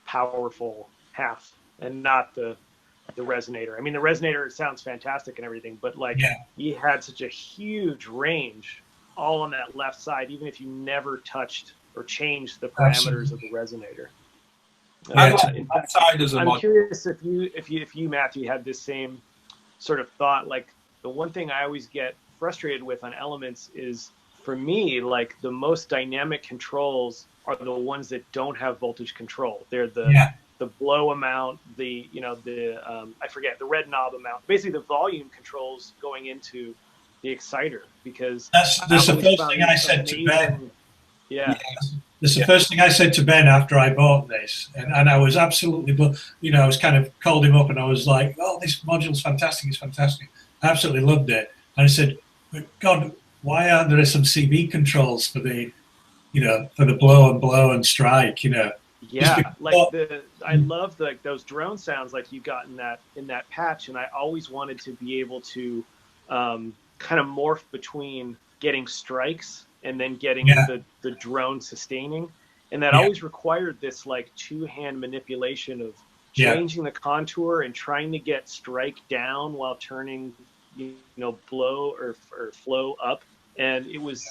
powerful half, and not the resonator. I mean, the resonator sounds fantastic and everything, but like you had such a huge range all on that left side, even if you never touched or changed the parameters of the resonator. I'm curious if you Matthew had this same sort of thought. Like, the one thing I always get frustrated with on Elements is, for me, like the most dynamic controls are the ones that don't have voltage control. They're the blow amount, I forget, the red knob amount, basically the volume controls going into the exciter, because that's the first thing I said to Ben. Yeah. That's the first thing I said to Ben after I bought this, and I was absolutely, I was kind of called him up and I was like, oh, this module's fantastic, it's fantastic. I absolutely loved it. And I said, but God, why aren't there some CV controls for the, for the blow and strike, Yeah, like I love those drone sounds like you got in that patch, and I always wanted to be able to kind of morph between getting strikes and then getting the drone sustaining, and that always required this like two-hand manipulation of changing the contour and trying to get strike down while turning blow or flow up, and it was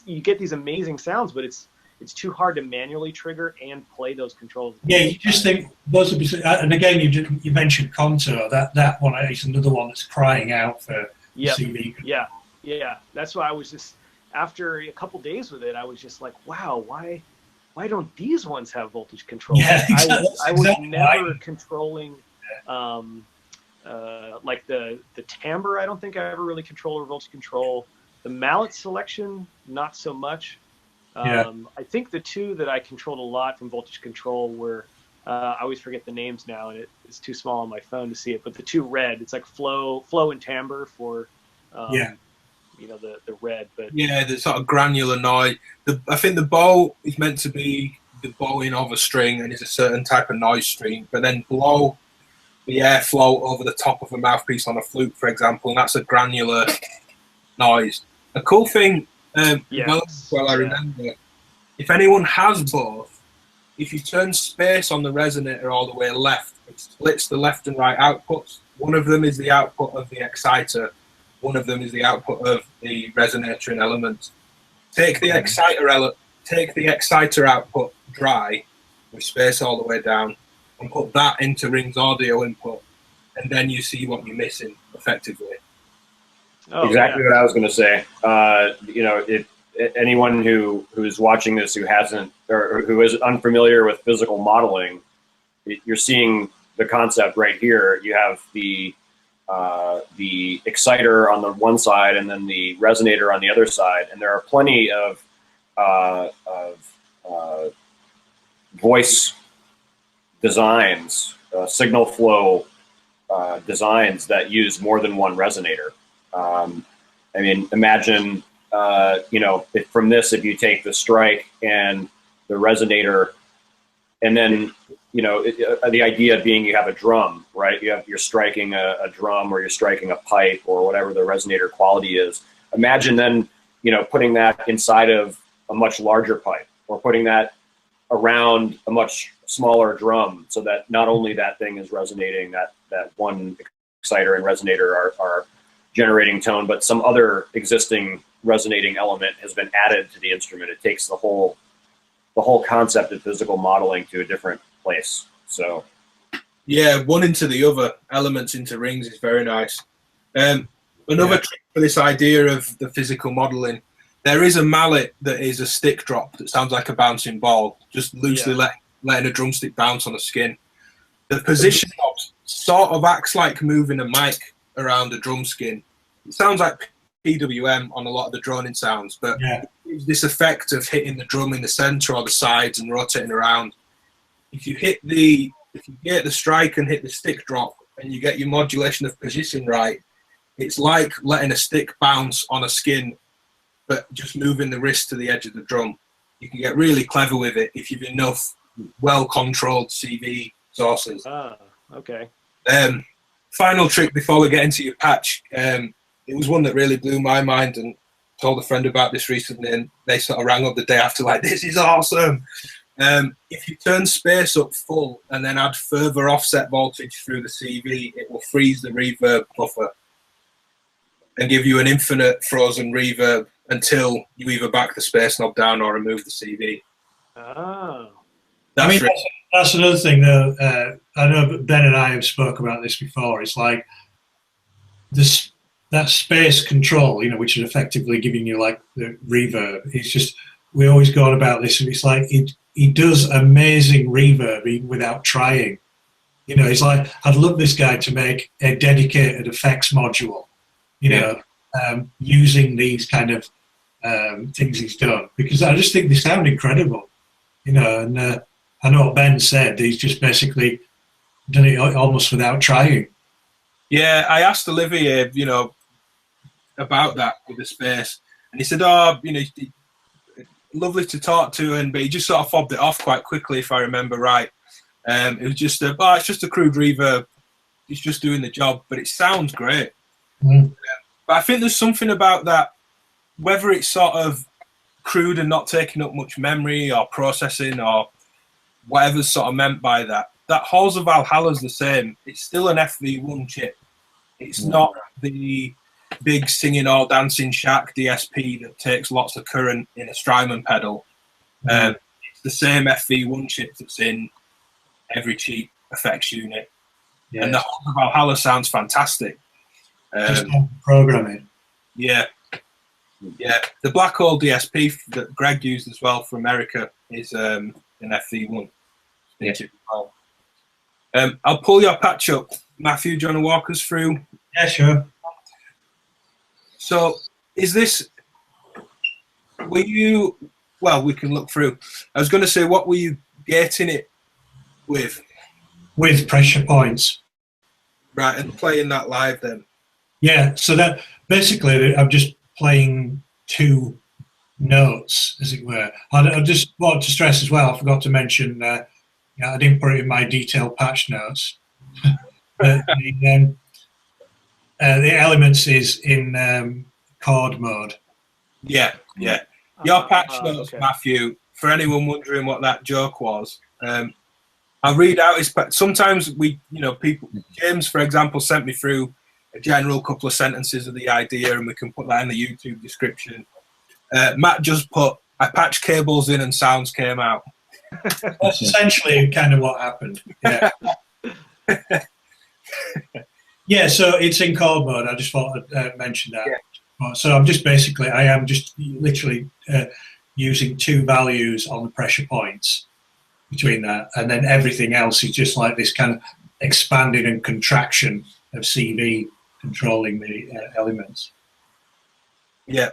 you get these amazing sounds, but it's too hard to manually trigger and play those controls. Yeah, you just think those would be, and again, you mentioned contour. That one is another one that's crying out for CV. Yeah. That's why I was just, after a couple days with it, I was just like, wow, why don't these ones have voltage control? Yeah, exactly. I was never controlling like the timbre. I don't think I ever really controlled or voltage control. The mallet selection, not so much. I think the two that I controlled a lot from voltage control were, I always forget the names now, and it's too small on my phone to see it, but the two red, it's like flow and timbre for, the red. But the sort of granular noise. I think the bow is meant to be the bowing of a string and is a certain type of noise stream, but then blow the airflow over the top of a mouthpiece on a flute, for example, and that's a granular noise. A cool thing, I remember, if anyone has both, if you turn space on the resonator all the way left, it splits the left and right outputs. One of them is the output of the exciter, one of them is the output of the resonator and element. Take the exciter output dry with space all the way down and put that into Ring's audio input, and then you see what you're missing effectively. Exactly what I was going to say. If anyone who's watching this who hasn't or who is unfamiliar with physical modeling, you're seeing the concept right here. You have the exciter on the one side and then the resonator on the other side, and there are plenty of voice designs, signal flow designs that use more than one resonator. I mean, imagine, if from this, if you take the strike and the resonator, and then, the idea being you have a drum, right? You're striking a drum, or you're striking a pipe, or whatever the resonator quality is. Imagine then, putting that inside of a much larger pipe, or putting that around a much smaller drum, so that not only that thing is resonating, that one exciter and resonator are generating tone, but some other existing resonating element has been added to the instrument. It takes the whole concept of physical modeling to a different place. So yeah, one into the other, elements into rings, is very nice. Another trick for this idea of the physical modeling, there is a mallet that is a stick drop that sounds like a bouncing ball, just loosely letting a drumstick bounce on a skin. The position knobs sort of acts like moving a mic around a drum skin. It sounds like PWM on a lot of the droning sounds, but Yeah. it gives this effect of hitting the drum in the center or the sides and rotating around. If you get the strike and hit the stick drop and you get your modulation of position right, it's like letting a stick bounce on a skin, but just moving the wrist to the edge of the drum. You can get really clever with it if you've enough well-controlled CV sources. Ah, okay. Final trick before we get into your patch. It was one that really blew my mind, and told a friend about this recently, and they sort of rang up the day after like, this is awesome. If you turn space up full and then add further offset voltage through the CV, it will freeze the reverb buffer and give you an infinite frozen reverb until you either back the space knob down or remove the CV. Oh. That's another thing, though. I know Ben and I have spoke about this before. It's like this, that space control, which is effectively giving you like the reverb. It's just, we always go on about this, and it's like he does amazing reverb even without trying. It's like, I'd love this guy to make a dedicated effects module, using these kind of things he's done, because I just think they sound incredible, and I know what Ben said, he's just basically done it almost without trying. Yeah, I asked Olivier, about that with the space, and he said, lovely to talk to, but he just sort of fobbed it off quite quickly, if I remember right. It was just it's just a crude reverb. He's just doing the job, but it sounds great. Mm. But I think there's something about that, whether it's sort of crude and not taking up much memory or processing or whatever's sort of meant by that. That Halls of Valhalla's the same. It's still an FV1 chip. It's not the big singing or dancing shack DSP that takes lots of current in a Strymon pedal. It's the same FV1 chip that's in every cheap effects unit. Yeah. And the Halls of Valhalla sounds fantastic. Just programming. Yeah. The Black Hole DSP that Greg used as well for America is an FV1. Yeah. I'll pull your patch up. Matthew, do you want to walk us through? Yeah, sure. So, is this, we can look through. I was going to say, what were you gating it with? With pressure points. Right, and playing that live then? Yeah, so that basically I'm just playing two notes, as it were. I just want to stress as well, I forgot to mention, I didn't put it in my detailed patch notes. But the elements is in chord mode. Yeah. Your patch notes, okay. Matthew, for anyone wondering what that joke was, I'll read out his. Sometimes people. James, for example, sent me through a general couple of sentences of the idea, and we can put that in the YouTube description. Matt just put, "I patched cables in and sounds came out." That's essentially kind of what happened. Yeah. Yeah. So it's in chord mode. I just thought I'd mention that. Yeah. So I'm just basically, I am just literally using two values on the pressure points between that, and then everything else is just like this kind of expanding and contraction of CV controlling the elements. Yeah.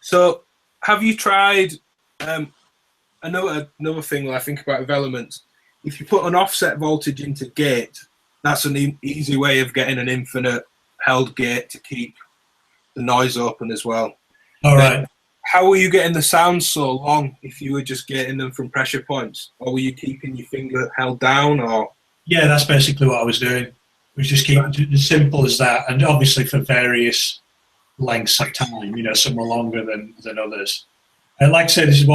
So have you tried, another thing when I think about with elements, if you put an offset voltage into gate, that's an easy way of getting an infinite held gate to keep the noise open as well. All right. How were you getting the sound so long if you were just getting them from pressure points? Or were you keeping your finger held down? Or yeah, that's basically what I was doing. It was just keeping it as simple as that, and obviously for various lengths of time, some were longer than others. And like I said, this is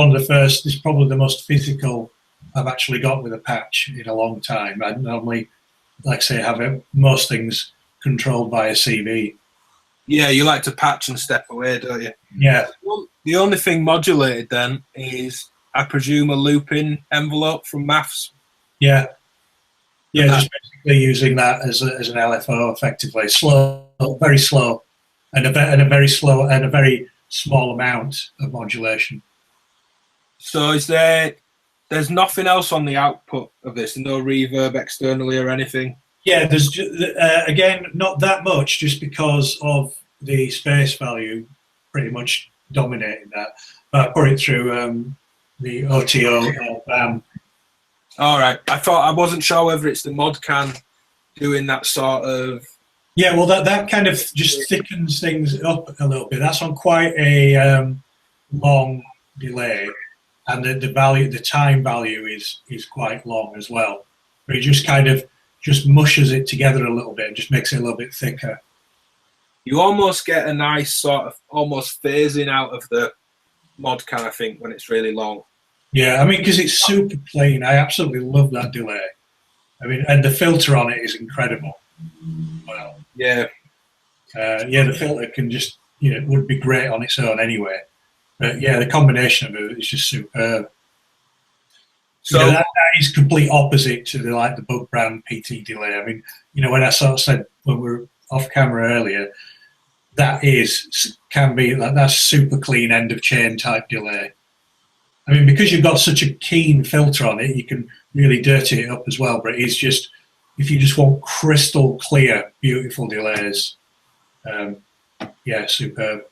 probably the most physical I've actually got with a patch in a long time. I normally, like I say, have most things controlled by a CV. Yeah, you like to patch and step away, don't you? Yeah. The only thing modulated then is, I presume, a looping envelope from maths. Yeah. Yeah, just basically using that as an LFO, effectively, slow, very slow, and a very slow and a very small amount of modulation. So there's nothing else on the output of this, no reverb externally or anything? Yeah, there's again not that much, just because of the space value pretty much dominating that. But I put it through the OTO BAM. All right. I wasn't sure whether it's the mod can doing that sort of. Yeah, well, that kind of just thickens things up a little bit. That's on quite a long delay, and the time value is quite long as well. But it just kind of just mushes it together a little bit and just makes it a little bit thicker. You almost get a nice sort of almost phasing out of the mod can, I think, when it's really long. Yeah, I mean, because it's super clean. I absolutely love that delay. I mean, and the filter on it is incredible. Well, yeah. The filter can just, it would be great on its own anyway. But yeah, the combination of it is just superb. So that is complete opposite to the Bug brand PT delay. I mean, when I sort of said when we were off camera earlier, that's super clean end of chain type delay. I mean, because you've got such a keen filter on it, you can really dirty it up as well. But it's just, if you just want crystal clear, beautiful delays, superb.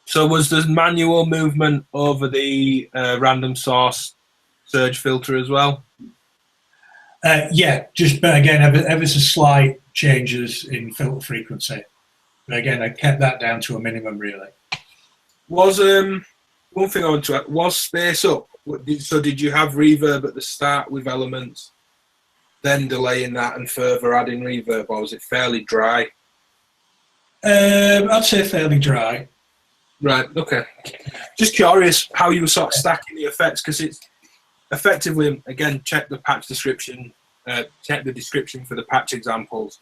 So was there manual movement over the random source surge filter as well? But again, ever so slight changes in filter frequency. But again, I kept that down to a minimum, really. Was one thing I want to add, was space up? So did you have reverb at the start with elements, then delaying that and further adding reverb, or was it fairly dry? I'd say fairly dry. Right, okay. Just curious how you were sort of stacking the effects, because it's effectively, again, check the patch description, check the description for the patch examples.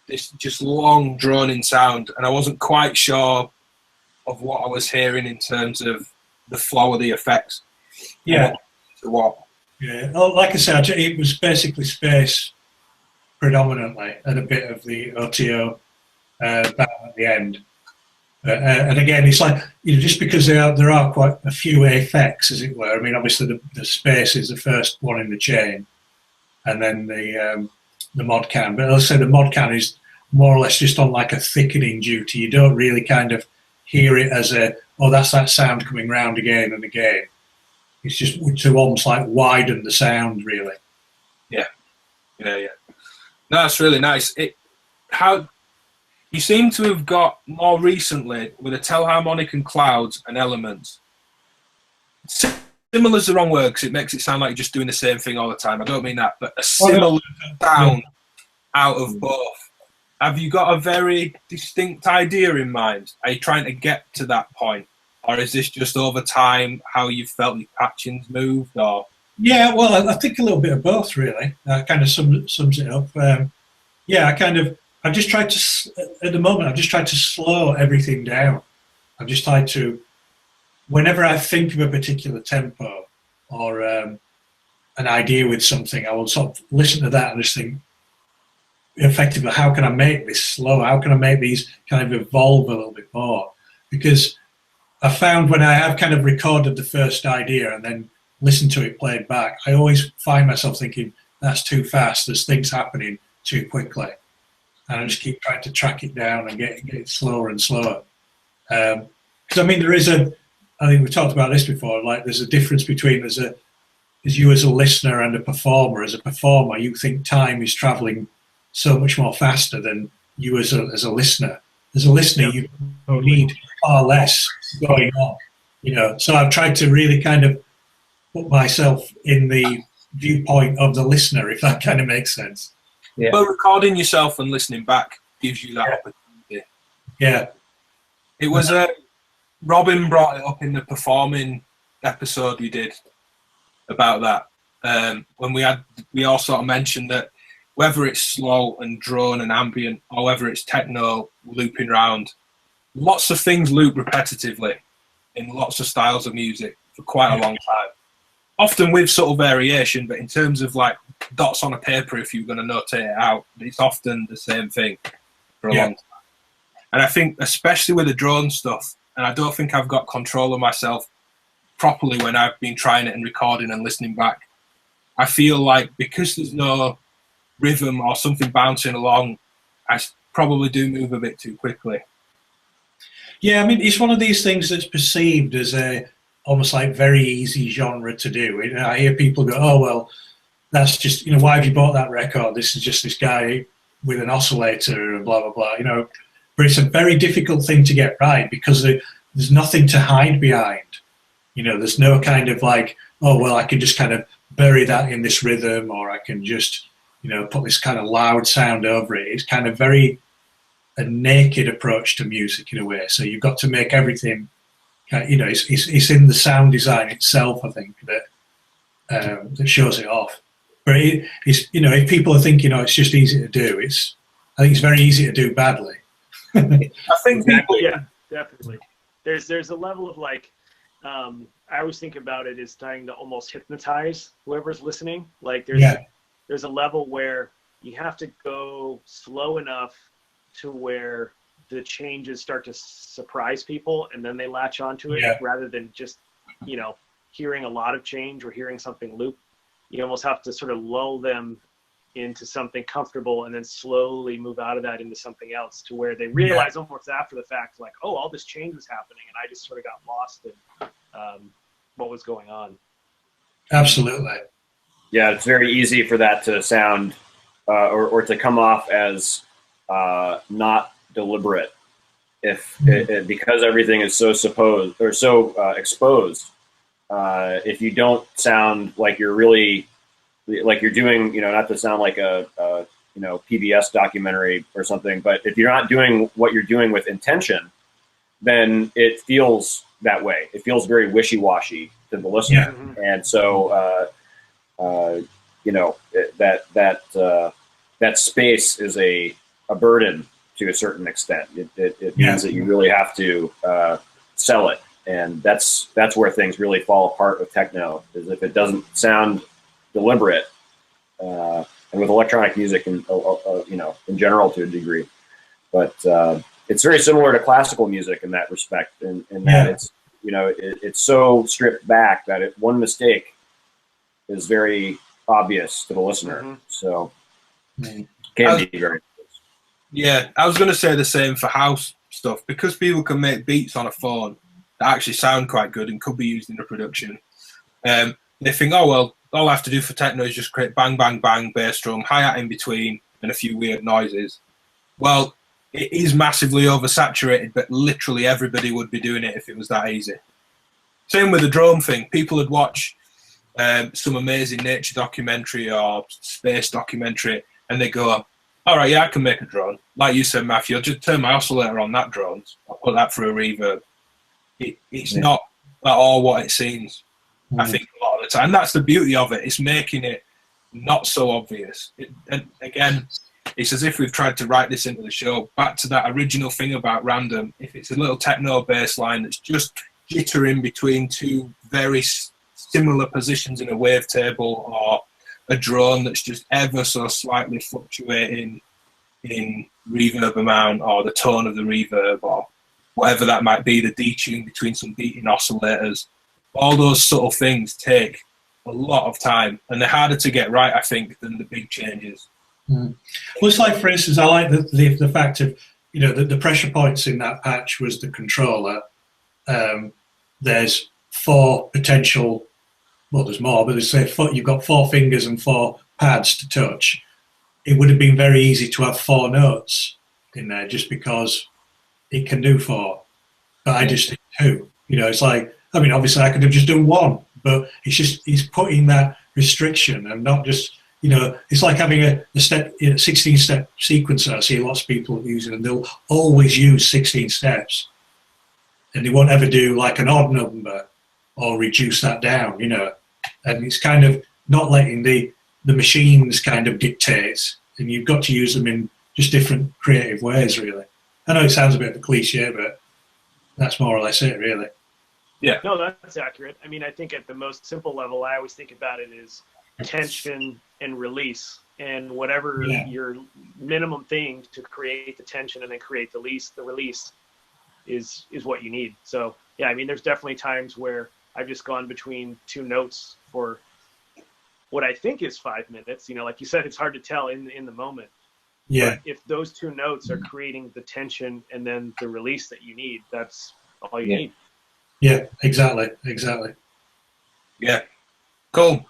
It's just long, drawn-in sound, and I wasn't quite sure of what I was hearing in terms of the flow of the effects. Yeah. To what? Yeah. Well, like I said, it was basically space predominantly, and a bit of the OTO at the end. And again, it's like, just because there are quite a few effects, as it were. I mean, obviously the space is the first one in the chain, and then the mod can. But I'll say the mod can is more or less just on like a thickening duty. You don't really kind of hear it as that's that sound coming round again and again. It's just to almost like widen the sound, really. Yeah. No, that's really nice. You seem to have got more recently with a telharmonic and clouds and elements. Similar is the wrong word because it makes it sound like you're just doing the same thing all the time. I don't mean that, but a similar sound out of both. Have you got a very distinct idea in mind? Are you trying to get to that point? Or is this just over time how you felt your patching's moved? Or Yeah, well, I think a little bit of both, really. Kind of sums it up. I've just tried to, at the moment, I've just tried to slow everything down. I've just tried to, whenever I think of a particular tempo or an idea with something, I will sort of listen to that and just think, effectively, how can I make this slow? How can I make these kind of evolve a little bit more? Because I found when I have kind of recorded the first idea and then listened to it played back, I always find myself thinking, that's too fast, there's things happening too quickly. And I just keep trying to track it down and get it slower and slower. Because I mean, I think we talked about this before, like there's a difference between as you as a listener and a performer. As a performer, you think time is traveling so much more faster than you as a listener. As a listener, you need far less going on, So I've tried to really kind of put myself in the viewpoint of the listener, if that kind of makes sense. Yeah. But recording yourself and listening back gives you that opportunity. Yeah. It was Robin brought it up in the performing episode we did about that. When we all sort of mentioned that whether it's slow and drone and ambient or whether it's techno looping round, lots of things loop repetitively in lots of styles of music for quite a long time. Often with subtle variation, but in terms of like dots on a paper, if you're going to notate it out, it's often the same thing for a long time. And I think, especially with the drone stuff, and I don't think I've got control of myself properly when I've been trying it and recording and listening back. I feel like because there's no rhythm or something bouncing along, I probably do move a bit too quickly. Yeah, I mean, it's one of these things that's perceived as a almost like very easy genre to do. You know, I hear people go, "Oh well, that's just, you know, why have you bought that record? This is just this guy with an oscillator and blah blah blah." You know, but it's a very difficult thing to get right because there's nothing to hide behind. You know, there's no kind of like, "Oh well, I can just kind of bury that in this rhythm, or I can just, you know, put this kind of loud sound over it." It's kind of very a naked approach to music in a way. So you've got to make everything, you know, it's in the sound design itself, I think, that shows it off. But it's, you know, if people are thinking, "Oh, it's just easy to do," I think it's very easy to do badly. I think people, Yeah, definitely. There's a level of like, I always think about it as trying to almost hypnotize whoever's listening. Like there's a level where you have to go slow enough to where the changes start to surprise people and then they latch onto it, rather than just, you know, hearing a lot of change or hearing something loop. You almost have to sort of lull them into something comfortable and then slowly move out of that into something else, to where they realize almost after the fact, like, "Oh, all this change was happening and I just sort of got lost in what was going on." Absolutely. Yeah, it's very easy for that to sound or to come off as not deliberate, because everything is so exposed. If you don't sound like you're really, like you're doing, you know, not to sound like a you know, PBS documentary or something, but if you're not doing what you're doing with intention, then it feels that way. It feels very wishy-washy to the listener, and so you know, that space is a burden to a certain extent. It means that you really have to sell it, and that's where things really fall apart with techno, is if it doesn't sound deliberate, and with electronic music, and you know, in general to a degree. But it's very similar to classical music in that respect, in that it's, you know, it's so stripped back that one mistake is very obvious to the listener. So can be very. Yeah, I was going to say the same for house stuff, because people can make beats on a phone that actually sound quite good and could be used in a production. They think, "Oh well, all I have to do for techno is just create bang, bang, bang, bass drum, hi-hat in between, and a few weird noises." Well, it is massively oversaturated, but literally everybody would be doing it if it was that easy. Same with the drone thing. People would watch some amazing nature documentary or space documentary, and they go, "All right, yeah, I can make a drone." Like you said, Matthew, I'll just turn my oscillator on that drone. I'll put that through a reverb. It's not at all what it seems, I think, a lot of the time. That's the beauty of it. It's making it not so obvious. And again, it's as if we've tried to write this into the show. Back to that original thing about random. If it's a little techno bass line that's just jittering between two very similar positions in a wavetable, or a drone that's just ever so slightly fluctuating in reverb amount, or the tone of the reverb, or whatever that might be, the detune between some beating oscillators, all those subtle things take a lot of time, and they're harder to get right, I think, than the big changes. Well, it's like, for instance, I like the fact of, you know, the pressure points in that patch was the controller. There's 4 potential, well, there's more, but let's say you've got 4 fingers and 4 pads to touch. It would have been very easy to have 4 notes in there, just because it can do 4. But I just did 2. You know, it's like, I mean, obviously I could have just done 1, but it's putting that restriction, and not just, you know, it's like having a 16-step sequencer. I see lots of people using, and they'll always use 16 steps, and they won't ever do like an odd number or reduce that down, you know. And it's kind of not letting the machines kind of dictate, and you've got to use them in just different creative ways, really. I know it sounds a bit of a cliche, but that's more or less it, really. Yeah. No, that's accurate. I mean, I think at the most simple level, I always think about it as tension and release, and whatever your minimum thing to create the tension and then create the release is what you need. So yeah, I mean, there's definitely times where I've just gone between 2 notes for what I think is 5 minutes. You know, like you said, it's hard to tell in the moment. Yeah. But if those two notes are creating the tension and then the release that you need, that's all you need. Yeah, exactly. Yeah, cool.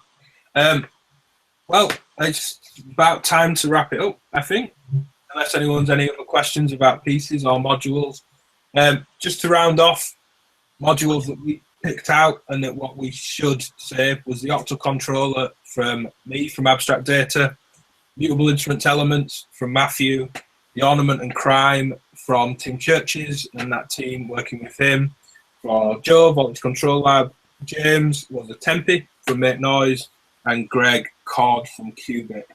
Well, it's about time to wrap it up, I think. Unless anyone's any other questions about pieces or modules. Just to round off, modules that we picked out and that what we should say was the Octa controller from me, from Abstract Data, Mutable Instruments Elements from Matthew, the Ornament and Crime from Tim Churches and that team working with him, for Joe, Voltage Control Lab, James was a Tempe from Make Noise, and Greg Cord from Cubic.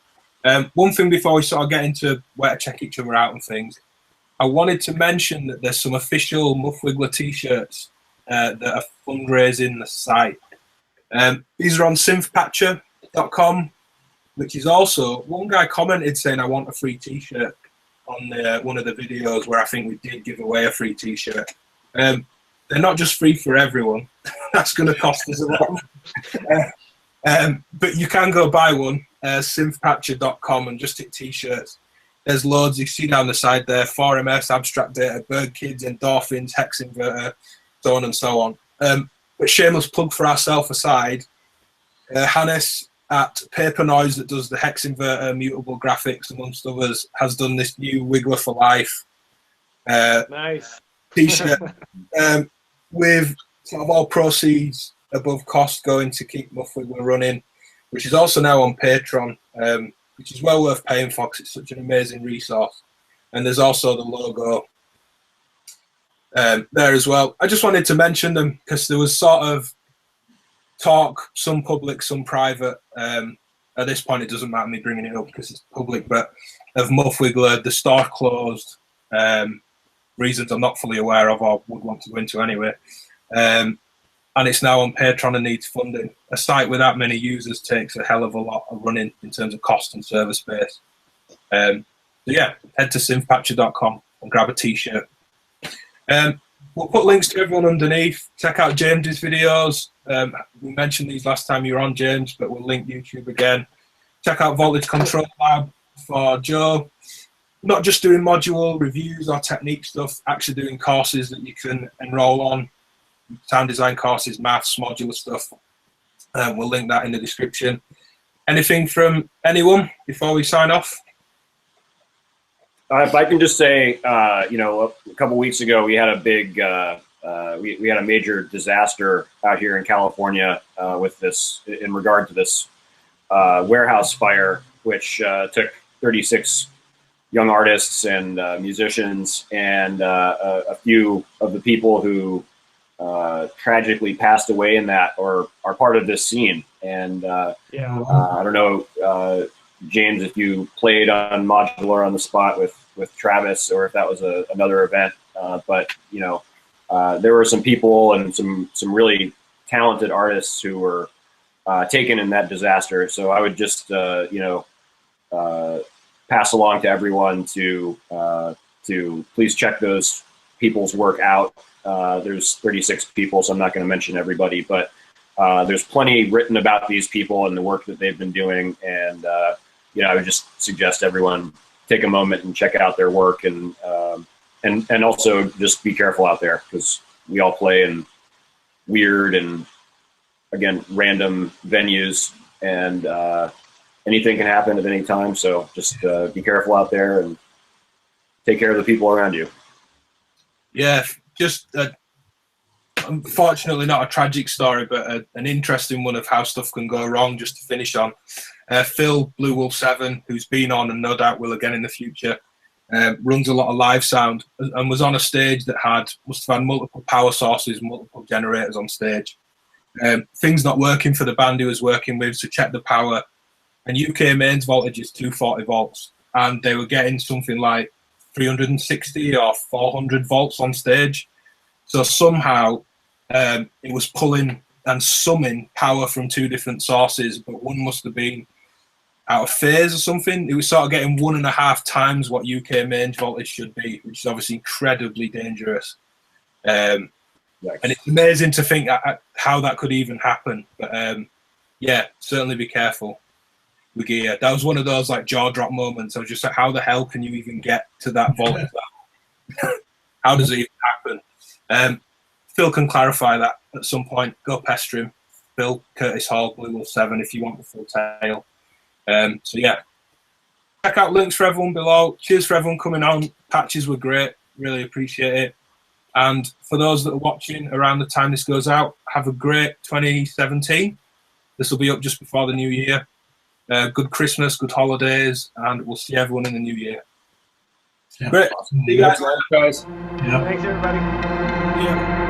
One thing before we sort of get into where to check each other out and things, I wanted to mention that there's some official Muffwiggler t-shirts that are fundraising the site. These are on synthpatcher.com, which is also, one guy commented saying, I want a free t-shirt on one of the videos where I think we did give away a free t-shirt. They're not just free for everyone. That's going to cost us a lot. But you can go buy one, synthpatcher.com, and just hit t-shirts. There's loads you see down the side there, 4MS, Abstract Data, Bird Kids, Endorphins, Hex Inverter, so on and so on. But shameless plug for ourselves aside, Hannes at Paper Noise, that does the Hex Inverter, Mutable graphics, amongst others, has done this new Wiggler for Life Nice t-shirt with sort of all proceeds above cost going to keep Muffwiggler running, which is also now on Patreon, which is well worth paying for because it's such an amazing resource. And there's also the logo there as well. I just wanted to mention them because there was sort of talk, some public, some private. At this point, it doesn't matter me bringing it up because it's public, but of Muffwiggler, the store closed, reasons I'm not fully aware of or would want to go into anyway. And it's now on Patreon and needs funding. A site with that many users takes a hell of a lot of running in terms of cost and server space. So yeah, head to synthpatcher.com and grab a t-shirt. We'll put links to everyone underneath. Check out James's videos. We mentioned these last time you were on, James, but we'll link YouTube again. Check out Voltage Control Lab for Joe. Not just doing module reviews or technique stuff, actually doing courses that you can enroll on. Sound design courses, maths, modular stuff. We'll link that in the description. Anything from anyone before we sign off? If I can just say, you know, a couple weeks ago we had a big, we had a major disaster out here in California with this, in regard to this warehouse fire, which took 36 young artists and musicians and a few of the people who tragically passed away in that or are part of this scene. And I don't know, James, if you played on Modular on the spot with Travis or if that was another event, but you know, there were some people and some really talented artists who were taken in that disaster. So I would just you know, pass along to everyone to please check those people's work out. There's 36 people, so I'm not going to mention everybody, but there's plenty written about these people and the work that they've been doing. And, you know, I would just suggest everyone take a moment and check out their work and also just be careful out there because we all play in weird and, again, random venues and anything can happen at any time. So just be careful out there and take care of the people around you. Yeah, just unfortunately not a tragic story, but an interesting one of how stuff can go wrong. Just to finish on, Phil Blue Wolf 7, who's been on and no doubt will again in the future, runs a lot of live sound and was on a stage that must have had multiple power sources, multiple generators on stage. Things not working for the band he was working with, so check the power. And UK mains voltage is 240 volts, and they were getting something like 360 or 400 volts on stage. So somehow it was pulling and summing power from two different sources, but one must have been out of phase or something. It was sort of getting 1.5 times what UK mains voltage should be, which is obviously incredibly dangerous. And it's amazing to think how that could even happen. But yeah, certainly be careful with gear. That was one of those like jaw drop moments. I was just like, how the hell can you even get to that volatile? How does it even happen? Phil can clarify that at some point. Go pester him. Phil Curtis Hall, Blue Wolf 7, if you want the full tale. So yeah, check out links for everyone below. Cheers for everyone coming on. Patches were great. Really appreciate it. And for those that are watching around the time this goes out, have a great 2017. This will be up just before the new year. Good Christmas, good holidays, and we'll see everyone in the new year. Yeah. Great. See you guys. Guys. Yeah. Thanks, everybody. Yeah.